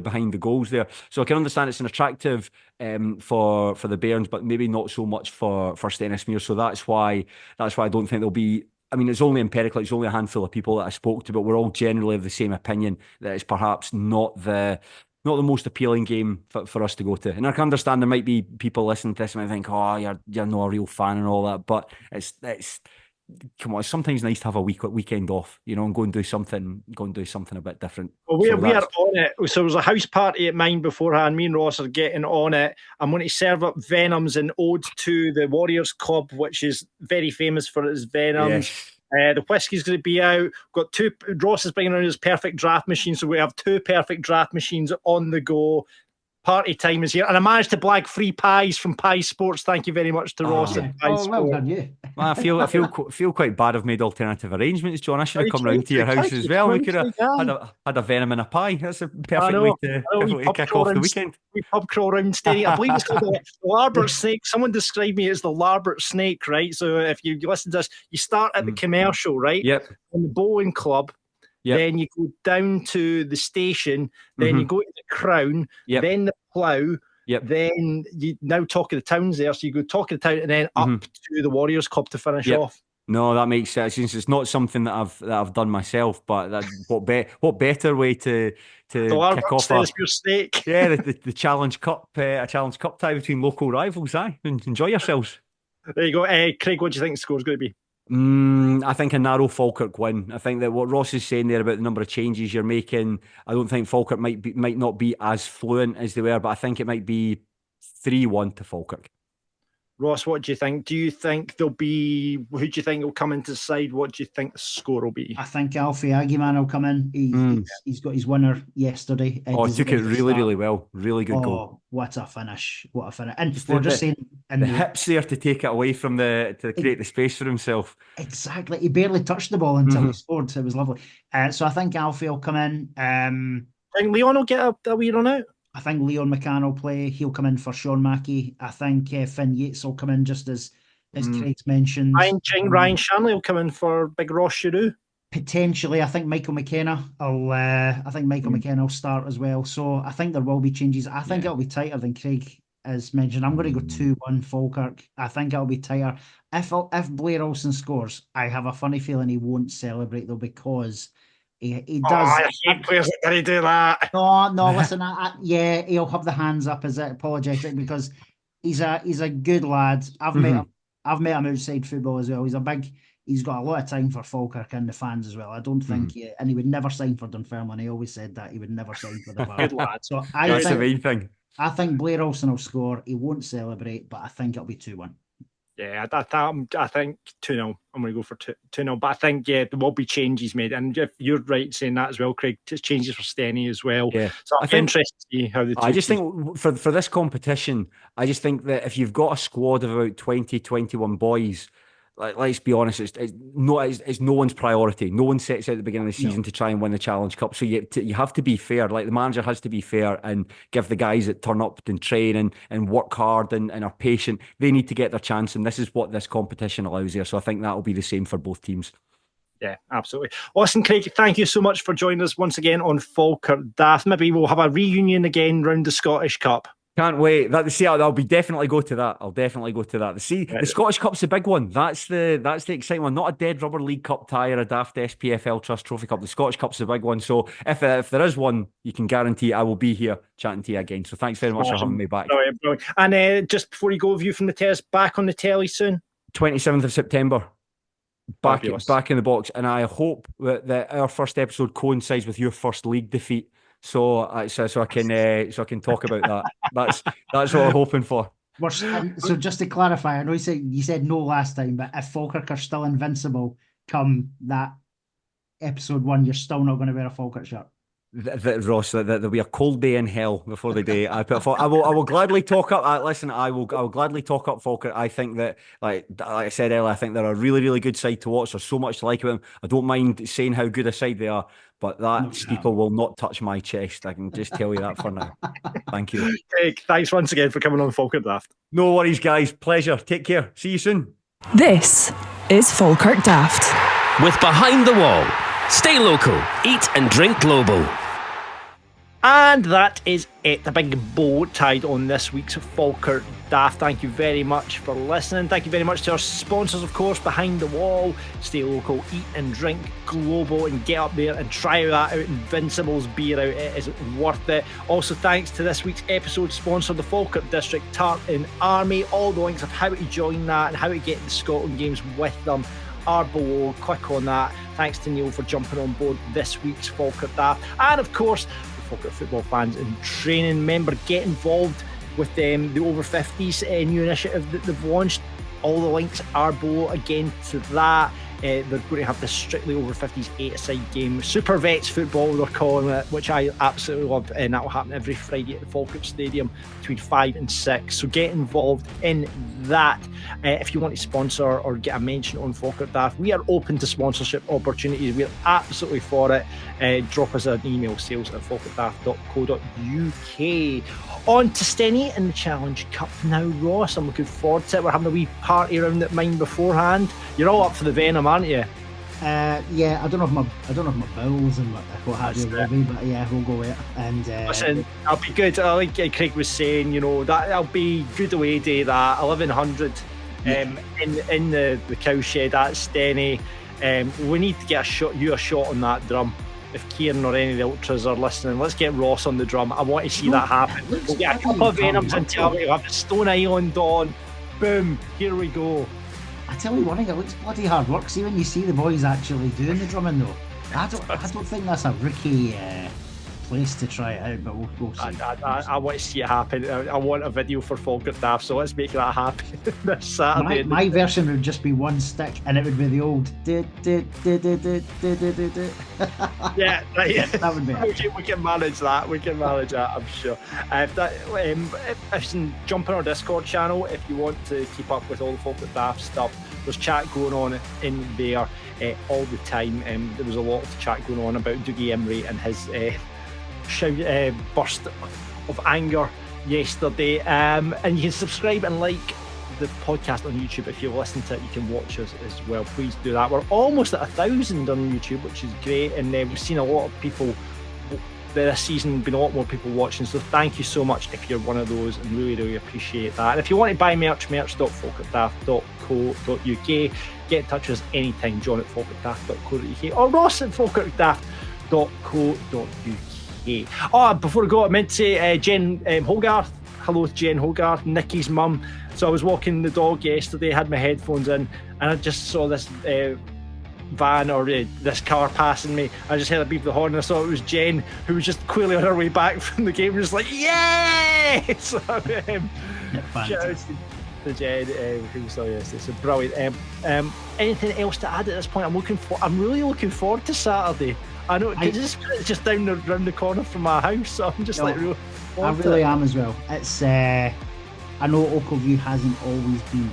behind the goals there. So I can understand it's an attractive for the Bairns, but maybe not so much for Stenhousemuir. So that's why I don't think there'll be. I mean, it's only empirical. It's only a handful of people that I spoke to, but we're all generally of the same opinion that it's perhaps not the most appealing game for us to go to. And I can understand there might be people listening to this and might think, "Oh, you're not a real fan and all that," but it's come on. It's sometimes nice to have a weekend off, and go and do something a bit different. Well, we are on it. So there was a house party at mine beforehand. Me and Ross are getting on it. I'm going to serve up Venoms in ode to the Warriors Club, which is very famous for its Venoms. Yes. The whiskey's going to be out. Ross is bringing around his perfect draft machine, so we have 2 perfect draft machines on the go. Party time is here, and I managed to blag free pies from Pie Sports. Thank you very much to Ross and Pie Sports. Well done, you. I feel quite bad. I've made alternative arrangements, John. I should have come round to your house as well. We could have had a venom and a pie. That's a perfect way to kick off the weekend. We pub crawl around steady. I believe it's called the Larbert Snake. Someone described me as the Larbert Snake, right? So if you listen to this, you start at the commercial, right? Yep. In the bowling club. Yep. Then you go down to the station, then you go to the Crown, then the Plough, then you now talk of the Towns there, so you go talk of the Town and then up to the Warriors Club to finish off. No, that makes sense. It's not something that I've done myself, but what better way to kick off your steak? Yeah, the Challenge Cup, a Challenge Cup tie between local rivals. Enjoy yourselves. There you go, Craig. What do you think the score's going to be? I think a narrow Falkirk win. I think that what Ross is saying there about the number of changes you're making, I don't think Falkirk might not be as fluent as they were, but I think it might be 3-1 to Falkirk. Ross, what do you think? Do you think there'll be... Who do you think will come into the side? What do you think the score will be? I think Alfredo Agyeman will come in. He's got his winner yesterday. He took it really well. Really good goal. What a finish. What a finish. And we're just saying... The hips there to take it away from to create the space for himself. Exactly. He barely touched the ball until he scored. It was lovely. So I think Alfie will come in. I think Leon will get a wee run out. I think Leon McCann will play. He'll come in for Sean Mackey. I think Finn Yates will come in, just as Craig's mentioned. Ryan Shanley will come in for Big Ross Giroux. Potentially, I think Michael McKenna will start as well. So I think there will be changes. I think it'll be tighter than Craig has mentioned. I'm going to go 2-1 Falkirk. I think it'll be tighter. If Blair Alston scores, I have a funny feeling he won't celebrate though, because he does. I hate players that can do that. No, listen, he'll have the hands up as apologetic, because he's a good lad. I've met him outside football as well. He's got a lot of time for Falkirk and the fans as well. I don't think and he would never sign for Dunfermline. He always said that he would never sign for the Bar. Good lad. So that's the main thing. I think Blair Alston will score. He won't celebrate, but I think it'll be 2-1. Yeah, I think 2-0. I'm going to go for 2-0. But I think, there will be changes made. And if you're right saying that as well, Craig, just changes for Stenny as well. Yeah. So I'm interested to see how I just think for this competition, I just think that if you've got a squad of about 20, 21 boys, let's be honest, it's no one's priority. No one sets out at the beginning of the season to try and win the Challenge Cup. So you have to be fair. Like, the manager has to be fair and give the guys that turn up and train and work hard and are patient, they need to get their chance. And this is what this competition allows there. So I think that will be the same for both teams. Yeah, absolutely. Listen, Craig, thank you so much for joining us once again on Falkirk Daft. Maybe we'll have a reunion again round the Scottish Cup. Can't wait. I'll definitely go to that. I'll definitely go to that. The Scottish Cup's the big one. That's the exciting one. Not a dead rubber League Cup tie or a daft SPFL Trust Trophy Cup. The Scottish Cup's the big one. So if there is one, you can guarantee I will be here chatting to you again. So thanks very much for having me back. Brilliant. And just before you go, view from the Terrace, back on the telly soon? 27th of September. Back in the box. And I hope that our first episode coincides with your first league defeat. So I can talk about that. That's what I'm hoping for. So just to clarify, I know you said no last time, but if Falkirk are still invincible come that episode 1, you're still not going to wear a Falkirk shirt. Ross, there'll be a cold day in hell before the day I put. I will gladly talk up. Listen, I will gladly talk up Falkirk. I think that, like I said earlier, I think they're a really, really good side to watch. There's so much to like about them. I don't mind saying how good a side they are, but that steeple will not touch my chest. I can just tell you that for now. Thank you. Craig, thanks once again for coming on Falkirk Daft. No worries, guys. Pleasure. Take care. See you soon. This is Falkirk Daft. With Behind the Wall. Stay local, eat and drink global. And that is it. The big bow tied on this week's Falkirk Daft. Thank you very much for listening. Thank you very much to our sponsors, of course, Behind the Wall. Stay local, eat and drink global, and get up there and try that out. Invincible's beer out. It is worth it. Also, thanks to this week's episode sponsor, the Falkirk District Tartan Army. All the links of how to join that and how to get the Scotland games with them are below. Click on that. Thanks to Neil for jumping on board this week's Falkirk Daft. And of course, the Falkirk football fans in training. Remember, get involved with the over 50s new initiative that they've launched. All the links are below again to that. They're going to have this strictly over 50s 8-a-side game, Super Vets football they're calling it, which I absolutely love, and that will happen every Friday at the Falkirk Stadium between 5 and 6. So get involved in that. If you want to sponsor or get a mention on Falkirk Daft, we are open to sponsorship opportunities. We're absolutely for it. Drop us an email, sales@falkirkdaft.co.uk. On to Stenny in the Challenge Cup now, Ross. I'm looking forward to it. We're having a wee party round at mine beforehand. You're all up for the venom, aren't you? Yeah, I don't know if my bowels and what have you will be, but yeah, we'll go with it. And listen, that'll be good. Like Craig was saying, that'll be good away day. That 1100 in the cowshed at Stenny. We need to get a shot on that drum. If Kieran or any of the ultras are listening, let's get Ross on the drum. I want to see that happen. We'll get a couple of venoms and we'll have the Stone Island on. Boom, here we go. I tell you one thing, it looks bloody hard work. See, when you see the boys actually doing the drumming though, I don't think that's a rookie place to try it out, but we'll see. I want to see it happen. I want a video for Falkirk Daft, so let's make that happen this Saturday. My version would just be one stick, and it would be the old yeah, right. That would be it. We can manage that. I'm sure. If you jump on our Discord channel, if you want to keep up with all the Falkirk Daft stuff, there's chat going on in there all the time. There was a lot of chat going on about Dougie Emery and his burst of anger yesterday, and you can subscribe and like the podcast on YouTube. If you listen to it, you can watch us as well. Please do that. We're almost at 1,000 on YouTube, which is great, and we've seen a lot of people this season, been a lot more people watching, so thank you so much if you're one of those, and really, really appreciate that. And if you want to buy merch.falkirkdaft.co.uk, get in touch with us anytime, john@falkirkdaft.co.uk or ross@falkirkdaft.co.uk. Before I go, I meant to say Jen Hogarth. Hello to Jen Hogarth, Nicky's mum. So I was walking the dog yesterday, had my headphones in, and I just saw this van or this car passing me. I just heard a beep of the horn, and I saw it was Jen, who was just clearly on her way back from the game, just like, yay! So shout out to Jen, who saw yesterday. So brilliant. Anything else to add at this point? I'm really looking forward to Saturday. I know it's just round the corner from my house, so I'm just really I really am as well. It's I know Ochilview hasn't always been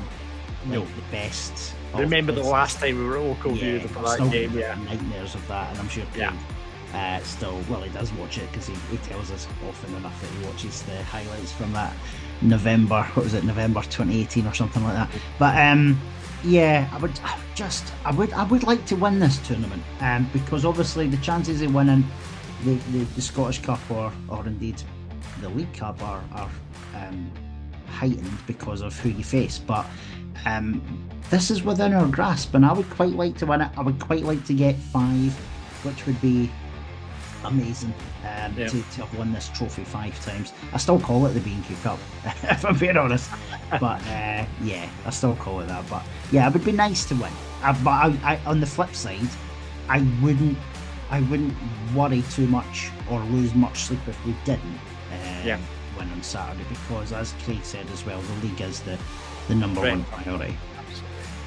the best Remember the last time we were at Ochilview for that still game? Yeah, nightmares of that, and I'm sure Craig still, well, he does watch it because he tells us often enough that he watches the highlights from that November 2018 or something like that. But yeah, I would like to win this tournament, because obviously the chances of winning the Scottish Cup or indeed the League Cup are heightened because of who you face. But this is within our grasp, and I would quite like to win it. I would quite like to get 5, which would be amazing, to have won this trophy 5 times. I still call it the B&Q Cup, if I'm being honest. But yeah, I still call it that. But yeah, it would be nice to win. But I, on the flip side, I wouldn't worry too much or lose much sleep if we didn't win on Saturday, because as Craig said as well, the league is the number one priority.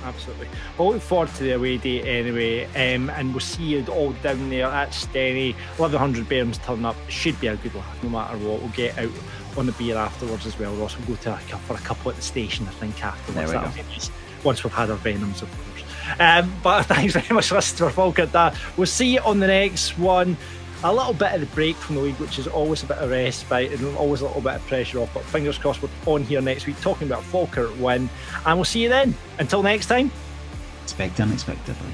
Absolutely. Well, look forward to the away day anyway, and we'll see you all down there at Stenny. 1100 Bairns turn up. It should be a good laugh no matter what. We'll get out on the beer afterwards as well. We'll also go to for a couple at the station, I think, afterwards. That'll be nice. Once we've had our Venoms, of course. But thanks very much for listening to our Falkirk Daft. We'll see you on the next one. A little bit of the break from the league, which is always a bit of respite and always a little bit of pressure off, but fingers crossed we're on here next week talking about Falkirk win, and we'll see you then. Until next time, expect unexpectedly.